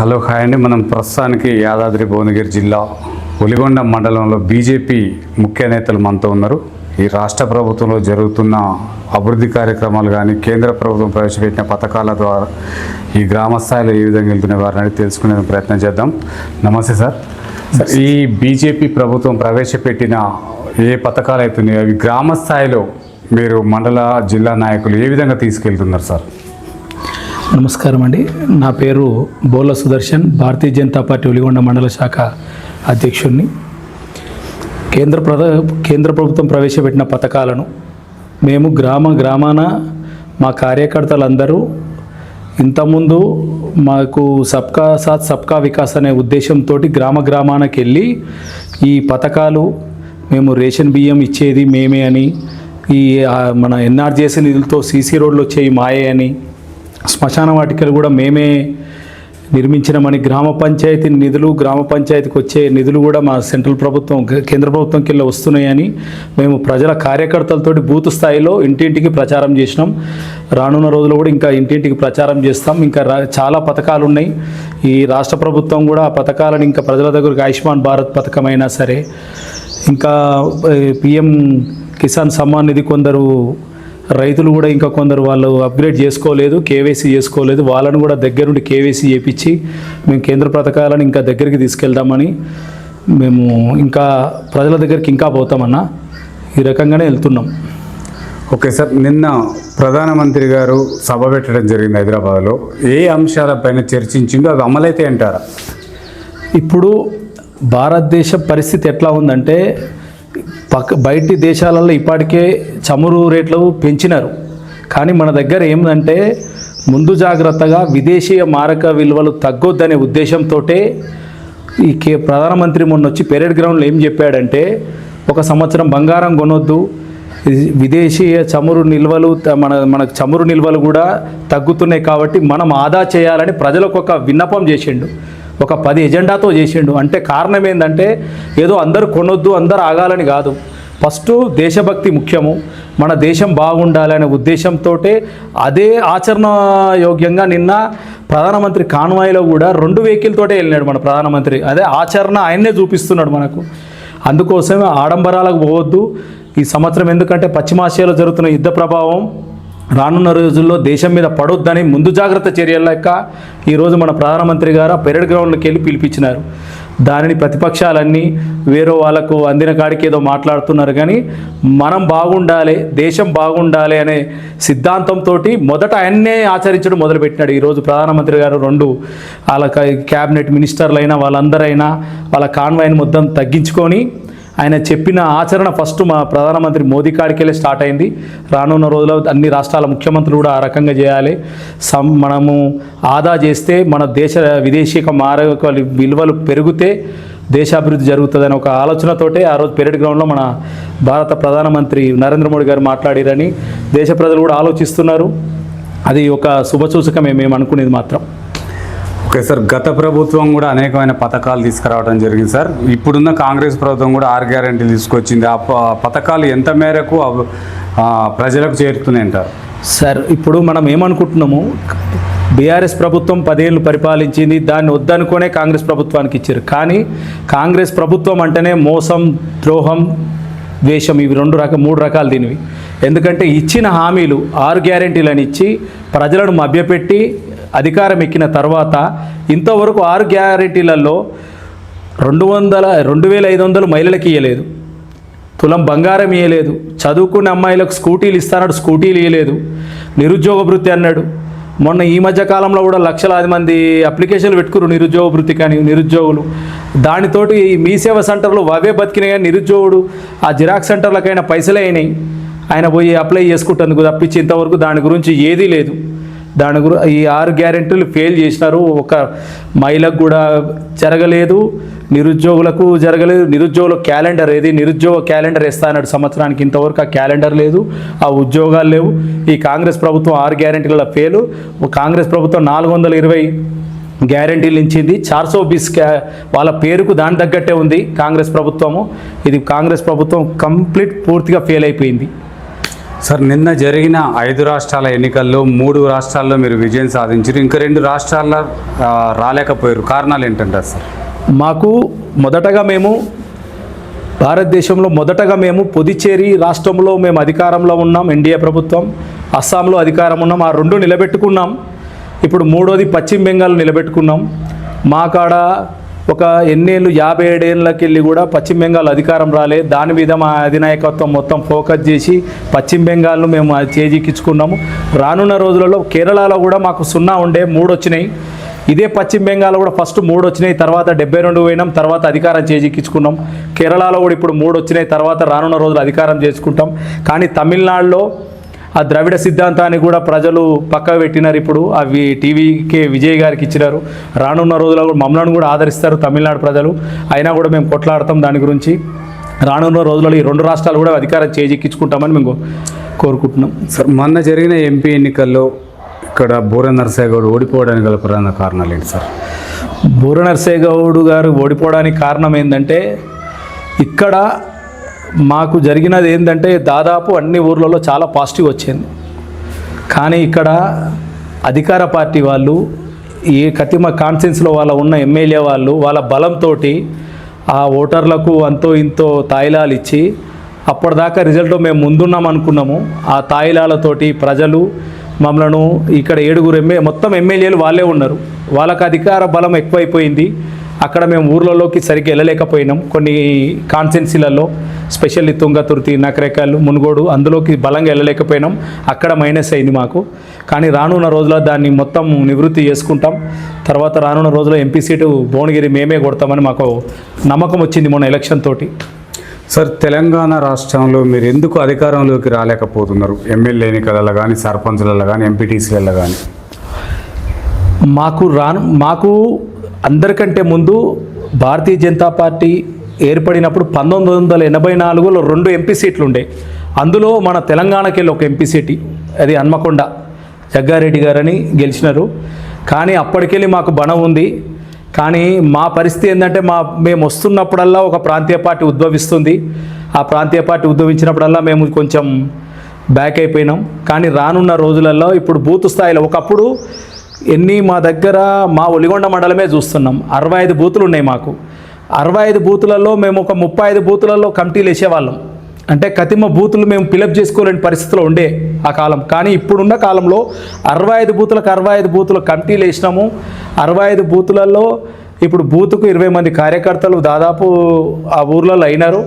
Hello hi అండి. మనం ప్రస్తుతానికి యాదాద్రి భువనగిరి జిల్లా ఒలిగొండ మండలంలో బీజేపీ ముఖ్య నేతలు మనతో ఉన్నారు. ఈ రాష్ట్ర ప్రభుత్వంలో జరుగుతున్న అభివృద్ధి కార్యక్రమాలు కానీ కేంద్ర ప్రభుత్వం ప్రవేశపెట్టిన పథకాల ద్వారా ఈ గ్రామ స్థాయిలో ఏ విధంగా వెళ్తున్న వారిని తెలుసుకునే ప్రయత్నం చేద్దాం. నమస్తే సార్. ఈ బీజేపీ ప్రభుత్వం ప్రవేశపెట్టిన ఏ పథకాలు అవుతున్నాయో అవి గ్రామ స్థాయిలో మీరు మండల జిల్లా నాయకులు ఏ విధంగా తీసుకెళ్తున్నారు సార్? నమస్కారం అండి. నా పేరు బోల సుదర్శన్, భారతీయ జనతా పార్టీ ఒలిగొండ మండల శాఖ అధ్యక్షుడిని. కేంద్ర ప్రభుత్వం ప్రవేశపెట్టిన పథకాలను మేము గ్రామాన మా కార్యకర్తలందరూ ఇంతకుముందు మాకు సబ్కా సాత్ సబ్కా వికాస్ అనే ఉద్దేశంతో గ్రామానికి వెళ్ళి ఈ పథకాలు మేము రేషన్ బియ్యం ఇచ్చేది మేమే అని, ఈ మన ఎన్ఆర్జీఎస్ నిధులతో సీసీ రోడ్లు వచ్చేవి మాయే అని, శ్మశాన వాటికలు కూడా మేమే నిర్మించినామని, గ్రామ పంచాయతీ నిధులు గ్రామ పంచాయతీకి వచ్చే నిధులు కూడా మా సెంట్రల్ ప్రభుత్వం కేంద్ర ప్రభుత్వంకి వెళ్ళి వస్తున్నాయని మేము ప్రజల కార్యకర్తలతోటి బూత్ స్థాయిలో ఇంటింటికి ప్రచారం చేసినాం. రానున్న రోజుల్లో కూడా ఇంకా ఇంటింటికి ప్రచారం చేస్తాం. ఇంకా చాలా పథకాలు ఉన్నాయి. ఈ రాష్ట్ర ప్రభుత్వం కూడా ఆ పథకాలను ఇంకా ప్రజల దగ్గరకు ఆయుష్మాన్ భారత్ పథకం అయినా సరే, ఇంకా పిఎం కిసాన్ సమ్మాన్ నిధి కొందరు రైతులు కూడా ఇంకా కొందరు వాళ్ళు అప్గ్రేడ్ చేసుకోలేదు, కేవైసీ చేసుకోలేదు, వాళ్ళను కూడా దగ్గరుండి కేవైసీ చేయించి మేము కేంద్ర పథకాలను ఇంకా దగ్గరికి తీసుకెళ్దామని మేము ఇంకా ప్రజల దగ్గరికి ఇంకా పోతామన్నా ఈ రకంగానే వెళ్తున్నాం. ఓకే సార్, నిన్న ప్రధానమంత్రి గారు సభ పెట్టడం జరిగింది హైదరాబాద్లో. ఏ అంశాలపైన చర్చించిందో అవి అమలైతే అంటారా? ఇప్పుడు భారతదేశ పరిస్థితి ఎట్లా ఉందంటే, బయటి దేశాలలో ఇప్పటికే చమురు రేట్లు పెంచినారు. కానీ మన దగ్గర ఏమిటంటే ముందు జాగ్రత్తగా విదేశీయ మారక విలువలు తగ్గొద్దనే ఉద్దేశంతో ఈ ప్రధానమంత్రి మొన్న వచ్చి పెరేడ్ గ్రౌండ్లో ఏం చెప్పాడంటే, ఒక సంవత్సరం బంగారం కొనొద్దు, విదేశీయ చమురు నిల్వలు మనకు చమురు నిల్వలు కూడా తగ్గుతున్నాయి కాబట్టి మనం ఆదా చేయాలని ప్రజలకు ఒక విన్నపం చేసిండు. ఒక 10 ఎజెండాతో చేసిండు. అంటే కారణం ఏంటంటే ఏదో అందరూ కొనొద్దు, అందరూ ఆగాలని కాదు. ఫస్ట్ దేశభక్తి ముఖ్యము, మన దేశం బాగుండాలి అనే ఉద్దేశంతో అదే ఆచరణ యోగ్యంగా నిన్న ప్రధానమంత్రి కాన్వాయ్లో కూడా 2 వెహికల్తోటే వెళ్ళినాడు మన ప్రధానమంత్రి. అదే ఆచరణ ఆయన్నే చూపిస్తున్నాడు మనకు. అందుకోసమే ఆడంబరాలకు పోవద్దు ఈ సంవత్సరం. ఎందుకంటే పశ్చిమాసియాలో జరుగుతున్న యుద్ధ ప్రభావం రానున్న రోజుల్లో దేశం మీద పడొద్దని ముందు జాగ్రత్త చర్యల లెక్క ఈరోజు మన ప్రధానమంత్రి గారు పెరేడ్ గ్రౌండ్లోకి వెళ్ళి పిలిపించినారు. దానిని ప్రతిపక్షాలన్నీ వేరే వాళ్ళకు అందిన కాడికి ఏదో మాట్లాడుతున్నారు. కానీ మనం బాగుండాలి, దేశం బాగుండాలి అనే సిద్ధాంతంతో మొదట ఆయన్నే ఆచరించడం మొదలుపెట్టినాడు. ఈరోజు ప్రధానమంత్రి గారు 2 వాళ్ళ క్యాబినెట్ మినిస్టర్లైనా వాళ్ళందరైనా వాళ్ళ కాన్వాయ్ని మొత్తం తగ్గించుకొని ఆయన చెప్పిన ఆచరణ ఫస్ట్ మా ప్రధానమంత్రి మోదీ కాడికెళ్ళి స్టార్ట్ అయింది. రానున్న రోజుల్లో అన్ని రాష్ట్రాల ముఖ్యమంత్రులు కూడా ఆ రకంగా చేయాలి. మనము ఆదా చేస్తే మన విదేశీయ మారక విలువలు పెరిగితే దేశాభివృద్ధి జరుగుతుందని ఒక ఆలోచనతోటే ఆ రోజు పెరేడ్ గ్రౌండ్లో మన భారత ప్రధానమంత్రి నరేంద్ర మోడీ గారు మాట్లాడారని దేశ ప్రజలు కూడా ఆలోచిస్తున్నారు. అది ఒక శుభసూచకమే మేము అనుకునేది మాత్రం. ఓకే సార్, గత ప్రభుత్వం కూడా అనేకమైన పథకాలు తీసుకురావడం జరిగింది సార్. ఇప్పుడున్న కాంగ్రెస్ ప్రభుత్వం కూడా 6 గ్యారెంటీలు తీసుకొచ్చింది. ఆ పథకాలు ఎంత మేరకు ప్రజలకు చేరుతున్నాయి అంటారు? సార్, ఇప్పుడు మనం ఏమనుకుంటున్నాము, బీఆర్ఎస్ ప్రభుత్వం 10 ఏళ్ళు పరిపాలించింది, దాన్ని వద్దనుకునే కాంగ్రెస్ ప్రభుత్వానికి ఇచ్చారు. కానీ కాంగ్రెస్ ప్రభుత్వం అంటేనే మోసం, ద్రోహం, ద్వేషం, ఇవి 3 రకాలు దీనివి. ఎందుకంటే ఇచ్చిన హామీలు 6 గ్యారెంటీలను ఇచ్చి ప్రజలను మభ్యపెట్టి అధికారం ఎక్కిన తర్వాత ఇంతవరకు 6 గ్యారెంటీలలో 2,500 మహిళలకు ఇవ్వలేదు, తులం బంగారం ఇవ్వలేదు, చదువుకున్న అమ్మాయిలకు స్కూటీలు ఇస్తాడు, స్కూటీలు ఇవ్వలేదు, నిరుద్యోగ భృతి అన్నాడు. మొన్న ఈ మధ్య కాలంలో కూడా లక్షలాది మంది అప్లికేషన్లు పెట్టుకున్నారు నిరుద్యోగ భృతి కానీ నిరుద్యోగులు. దానితోటి మీ సేవ సెంటర్లు అవే బతికినాయి కానీ నిరుద్యోగుడు ఆ జిరాక్స్ సెంటర్లకైనా పైసలే అయినాయి. ఆయన పోయి అప్లై చేసుకుంటేందుకు తప్పించి ఇంతవరకు దాని గురించి ఏదీ లేదు. ఈ 6 గ్యారెంటీలు ఫెయిల్ చేసినారు. ఒక మహిళకు కూడా జరగలేదు, నిరుద్యోగులకు జరగలేదు. నిరుద్యోగుల క్యాలెండర్ ఏది, నిరుద్యోగ క్యాలెండర్ వేస్తా అన్నాడు సంవత్సరానికి, ఇంతవరకు ఆ క్యాలెండర్ లేదు, ఆ ఉద్యోగాలు లేవు. ఈ కాంగ్రెస్ ప్రభుత్వం 6 గ్యారెంటీల ఫెయిల్. కాంగ్రెస్ ప్రభుత్వం 420 గ్యారెంటీలు ఇచ్చింది. 420 వాళ్ళ పేరుకు దాని తగ్గట్టే ఉంది కాంగ్రెస్ ప్రభుత్వము. ఇది కాంగ్రెస్ ప్రభుత్వం పూర్తిగా ఫెయిల్ అయిపోయింది. సార్ నిన్న జరిగిన 5 రాష్ట్రాల ఎన్నికల్లో 3 రాష్ట్రాల్లో మీరు విజయం సాధించారు, ఇంకా 2 రాష్ట్రాల్లో రాలేకపోయారు. కారణాలు ఏంటంటారు సార్? మాకు భారతదేశంలో మేము పుదుచ్చేరి రాష్ట్రంలో మేము అధికారంలో ఉన్నాం, ఎన్డీఏ ప్రభుత్వం. అస్సాంలో అధికారం ఉన్నాం, ఆ 2 నిలబెట్టుకున్నాం. ఇప్పుడు 3వది పశ్చిమ బెంగాల్ నిలబెట్టుకున్నాం. మా కాడ ఒక 57 ఏళ్ళకి వెళ్ళి కూడా పశ్చిమ బెంగాల్ అధికారం రాలే. దాని మీద మా అధినాయకత్వం మొత్తం ఫోకస్ చేసి పశ్చిమ బెంగాల్ను మేము చేజిక్కించుకున్నాము. రానున్న రోజులలో కేరళలో కూడా మాకు 0 ఉండే 3 వచ్చినాయి. ఇదే పశ్చిమ బెంగాల్ కూడా ఫస్ట్ 3 వచ్చినాయి, తర్వాత 72 పోయినాం, తర్వాత అధికారం చేజిక్కించుకున్నాం. కేరళలో కూడా ఇప్పుడు 3 వచ్చినాయి, తర్వాత రానున్న రోజులు అధికారం చేసుకుంటాం. కానీ తమిళనాడులో ఆ ద్రవిడ సిద్ధాంతాన్ని కూడా ప్రజలు పక్కకు పెట్టినారు. ఇప్పుడు అవి టీవీకే విజయ్ గారికి ఇచ్చినారు. రానున్న రోజుల్లో కూడా మమ్మల్ని కూడా ఆదరిస్తారు తమిళనాడు ప్రజలు. అయినా కూడా మేము కొట్లాడతాం దాని గురించి. రానున్న రోజులలో ఈ 2 రాష్ట్రాలు కూడా అధికారం చేజిక్కించుకుంటామని మేము కోరుకుంటున్నాం. సార్ మొన్న జరిగిన ఎంపీ ఎన్నికల్లో ఇక్కడ బూర నరసయ్య గౌడ్ ఓడిపోవడానికి గల ప్రధాన కారణాలు ఏంటి సార్? బూర నరసయ్య గౌడ్ గారు ఓడిపోవడానికి కారణం ఏంటంటే, ఇక్కడ మాకు జరిగినది ఏంటంటే దాదాపు అన్ని ఊర్లలో చాలా పాజిటివ్ వచ్చింది. కానీ ఇక్కడ అధికార పార్టీ వాళ్ళు ఈ కతిమ కాన్స్టిట్యున్సీలో ఉన్న ఎమ్మెల్యే వాళ్ళు వాళ్ళ బలంతో ఆ ఓటర్లకు అంతో ఇంతో తాయిలాలు ఇచ్చి అప్పటిదాకా రిజల్ట్ మేము ముందున్నాం అనుకున్నాము. ఆ తాయిలాలతోటి ప్రజలు మమ్మలను ఇక్కడ 7 మొత్తం ఎమ్మెల్యేలు వాళ్ళే ఉన్నారు. వాళ్ళకి అధికార బలం ఎక్కువైపోయింది. అక్కడ మేము ఊర్లలోకి సరిగ్గా వెళ్ళలేకపోయినాం. కొన్ని కాన్స్టిట్యున్సీలలో స్పెషల్లీ తుంగతుర్తి, నకరేకల్, మునుగోడు అందులోకి బలంగా వెళ్ళలేకపోయినాం. అక్కడ మైనస్ అయింది మాకు. కానీ రానున్న రోజుల్లో దాన్ని మొత్తం నివృత్తి చేసుకుంటాం. తర్వాత రానున్న రోజుల్లో ఎంపీ సీటు భువనగిరి మేమే కొడతామని మాకు నమ్మకం వచ్చింది మొన్న ఎలక్షన్ తోటి. సార్ తెలంగాణ రాష్ట్రంలో మీరు ఎందుకు అధికారంలోకి రాలేకపోతున్నారు? ఎమ్మెల్యే ఎన్నికలలో కానీ, సర్పంచ్లలో కానీ, ఎంపీటీసీలలో కానీ. మాకు అందరికంటే ముందు భారతీయ జనతా పార్టీ ఏర్పడినప్పుడు 1984లో 2 ఎంపీ సీట్లు ఉండే. అందులో మన తెలంగాణకి వెళ్ళి ఒక ఎంపీ సీటు, అది హన్మకొండ జగ్గారెడ్డి గారని గెలిచినారు. కానీ అప్పటికెళ్ళి మాకు బలం ఉంది. కానీ మా పరిస్థితి ఏంటంటే మేము వస్తున్నప్పుడల్లా ఒక ప్రాంతీయ పార్టీ ఉద్భవిస్తుంది. ఆ ప్రాంతీయ పార్టీ ఉద్భవించినప్పుడల్లా మేము కొంచెం బ్యాక్ అయిపోయినాం. కానీ రానున్న రోజులలో ఇప్పుడు బూత్ స్థాయిలో ఒకప్పుడు మా దగ్గర మా ఒలిగొండ మండలమే చూస్తున్నాం, 65 బూతులు ఉన్నాయి మాకు. 65 బూతులలో మేము ఒక 35 బూతులలో కమిటీలు వేసేవాళ్ళం. అంటే కతిమ బూతులు మేము ఫిలప్ చేసుకోలేని పరిస్థితిలో ఉండే ఆ కాలం. కానీ ఇప్పుడున్న కాలంలో 65 బూతుల కమిటీలు వేసినాము. 65 బూతులలో ఇప్పుడు బూతుకు 20 మంది కార్యకర్తలు దాదాపు ఆ ఊర్లలో అయినారు.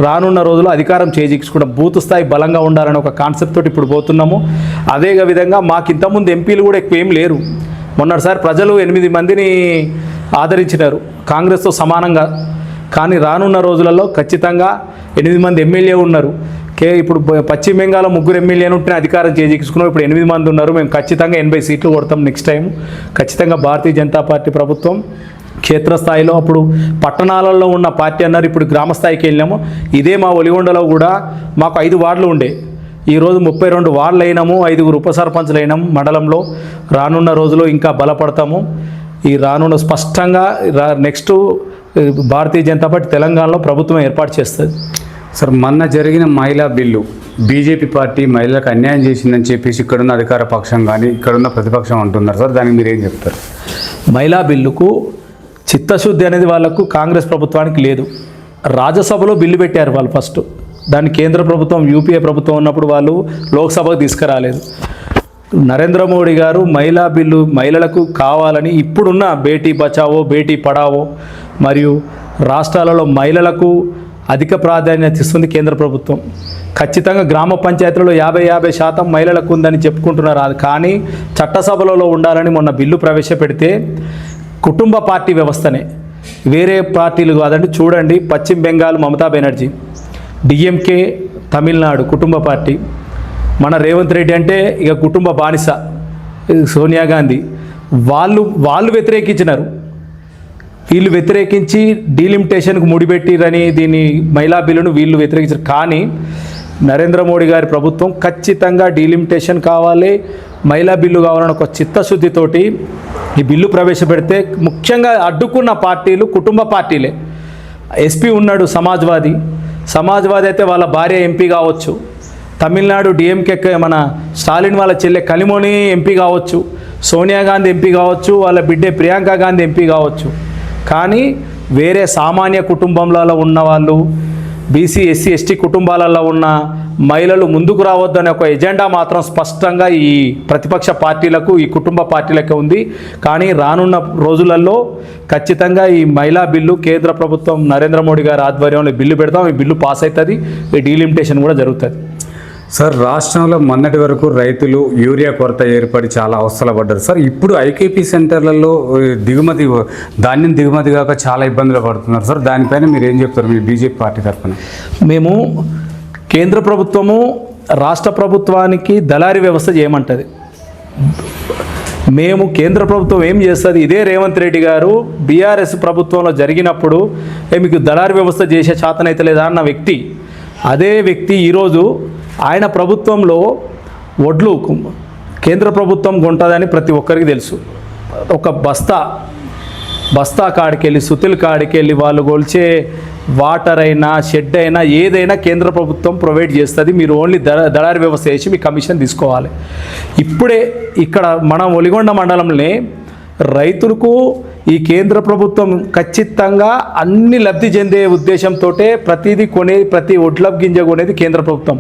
రానున్న రోజుల్లో అధికారం చేజిక్కించుకుంటాం. బూత్ స్థాయి బలంగా ఉండాలని ఒక కాన్సెప్ట్ తోటి ఇప్పుడు పోతున్నాము. అదే విధంగా మాకు ఇంతకుముందు ఎంపీలు కూడా ఎక్కువ ఏం లేరు. మొన్నటిసారి ప్రజలు 8 మందిని ఆదరించినారు కాంగ్రెస్తో సమానంగా. కానీ రానున్న రోజులలో ఖచ్చితంగా 8 మంది ఎమ్మెల్యే ఉన్నారు. ఇప్పుడు పశ్చిమ బెంగాల్ 3 ఎమ్మెల్యేలు ఉంటే అధికారం చేజిక్కించుకున్నాం. ఇప్పుడు 8 మంది ఉన్నారు. మేము ఖచ్చితంగా 80 సీట్లు కొడతాం నెక్స్ట్ టైం. ఖచ్చితంగా భారతీయ జనతా పార్టీ ప్రభుత్వం క్షేత్రస్థాయిలో అప్పుడు పట్టణాలలో ఉన్న పార్టీ అన్నారు, ఇప్పుడు గ్రామ స్థాయికి వెళ్ళినాము. ఇదే మా ఒలిగొండలో కూడా మాకు 5 వార్డులు ఉండే, ఈరోజు 32 వార్డులు అయినాము, 5 ఉప సర్పంచులు అయినాము మండలంలో. రానున్న రోజుల్లో ఇంకా బలపడతాము. ఈ రానున్న స్పష్టంగా నెక్స్ట్ భారతీయ జనతా పార్టీ తెలంగాణలో ప్రభుత్వం ఏర్పాటు చేస్తుంది. సార్ మొన్న జరిగిన మహిళా బిల్లు బీజేపీ పార్టీ మహిళలకు అన్యాయం చేసిందని చెప్పేసి ఇక్కడున్న అధికార పక్షం కానీ ఇక్కడున్న ప్రతిపక్షం అంటున్నారు సార్, దానికి మీరు ఏం చెప్తారు? మహిళా బిల్లుకు చిత్తశుద్ధి అనేది వాళ్ళకు కాంగ్రెస్ ప్రభుత్వానికి లేదు. రాజ్యసభలో బిల్లు పెట్టారు వాళ్ళు ఫస్ట్, దాన్ని కేంద్ర ప్రభుత్వం యూపీఏ ప్రభుత్వం ఉన్నప్పుడు వాళ్ళు లోక్సభకు తీసుకురాలేదు. నరేంద్ర మోడీ గారు మహిళా బిల్లు మహిళలకు కావాలని ఇప్పుడున్న బేటీ బచావో బేటీ పడావో మరియు రాష్ట్రాలలో మహిళలకు అధిక ప్రాధాన్యత ఇస్తుంది కేంద్ర ప్రభుత్వం. ఖచ్చితంగా గ్రామ పంచాయతీలలో 50% మహిళలకు ఉందని చెప్పుకుంటున్నారు. అది కానీ చట్టసభలలో ఉండాలని మొన్న బిల్లు ప్రవేశపెడితే కుటుంబ పార్టీ వ్యవస్థనే, వేరే పార్టీలు కాదండి. చూడండి, పశ్చిమ బెంగాల్ మమతా బెనర్జీ, డిఎంకే తమిళనాడు కుటుంబ పార్టీ, మన రేవంత్ రెడ్డి అంటే ఇక కుటుంబ బానిస సోనియా గాంధీ, వాళ్ళు వ్యతిరేకించినారు. వీళ్ళు వ్యతిరేకించి డీలిమిటేషన్కు ముడిపెట్టిరని దీన్ని మహిళా బిల్లును వీళ్ళు వ్యతిరేకించారు. కానీ నరేంద్ర మోడీ గారి ప్రభుత్వం ఖచ్చితంగా డీలిమిటేషన్ కావాలి, మహిళా బిల్లు కావాలని ఒక చిత్తశుద్ధితోటి ఈ బిల్లు ప్రవేశపెడితే ముఖ్యంగా అడ్డుకున్న పార్టీలు కుటుంబ పార్టీలే. ఎస్పీ ఉన్నాడు సమాజ్వాదీ అయితే వాళ్ళ భార్య ఎంపీ కావచ్చు, తమిళనాడు డిఎంకే మన స్టాలిన్ వాళ్ళ చెల్లె కలిమోని ఎంపీ కావచ్చు, సోనియా గాంధీ ఎంపీ కావచ్చు, వాళ్ళ బిడ్డే ప్రియాంక గాంధీ ఎంపీ కావచ్చు. కానీ వేరే సామాన్య కుటుంబంలో ఉన్న వాళ్ళు, బీసీ ఎస్సీ ఎస్టీ కుటుంబాలలో ఉన్న మహిళలు ముందుకు రావద్దనే ఒక ఎజెండా మాత్రం స్పష్టంగా ఈ ప్రతిపక్ష పార్టీలకు, ఈ కుటుంబ పార్టీలకే ఉంది. కానీ రానున్న రోజులలో ఖచ్చితంగా ఈ మహిళా బిల్లు కేంద్ర ప్రభుత్వం నరేంద్ర మోడీ గారి ఆధ్వర్యంలో బిల్లు పెడతాం. ఈ బిల్లు పాస్ అవుతుంది, ఈ డీలిమిటేషన్ కూడా జరుగుతుంది. సార్, రాష్ట్రంలో మొన్నటి వరకు రైతులు యూరియా కొరత ఏర్పడి చాలా అవస్థలు పడ్డారు సార్. ఇప్పుడు ఐకేపీ సెంటర్లలో ధాన్యం దిగుమతి కాక చాలా ఇబ్బందులు పడుతున్నారు సార్. దానిపైన మీరు ఏం చెప్తారు మీ బీజేపీ పార్టీ తరఫున? మేము కేంద్ర ప్రభుత్వము రాష్ట్ర ప్రభుత్వానికి దళారీ వ్యవస్థ చేయమంటుంది. మేము కేంద్ర ప్రభుత్వం ఏం చేస్తుంది, ఇదే రేవంత్ రెడ్డి గారు బీఆర్ఎస్ ప్రభుత్వంలో జరిగినప్పుడు మీకు దళారీ వ్యవస్థ చేసే చేతనైతే లేదా అన్న వ్యక్తి, అదే వ్యక్తి ఈరోజు ఆయన ప్రభుత్వంలో వడ్లు కేంద్ర ప్రభుత్వం కొంటుందని ప్రతి ఒక్కరికి తెలుసు. ఒక బస్తా కాడికెళ్ళి, సుతిల్ కాడికెళ్ళి వాళ్ళు కొలిచే వాటర్ అయినా షెడ్ అయినా ఏదైనా కేంద్ర ప్రభుత్వం ప్రొవైడ్ చేస్తుంది. మీరు ఓన్లీ దళారీ వ్యవస్థ చేసి మీ కమిషన్ తీసుకోవాలి. ఇప్పుడే ఇక్కడ మన ఒలిగొండ మండలంలో రైతులకు ఈ కేంద్ర ప్రభుత్వం ఖచ్చితంగా అన్ని లబ్ధి చెందే ఉద్దేశంతో ప్రతిదీ ప్రతి ఒడ్ల గింజ కొనేది కేంద్ర ప్రభుత్వం.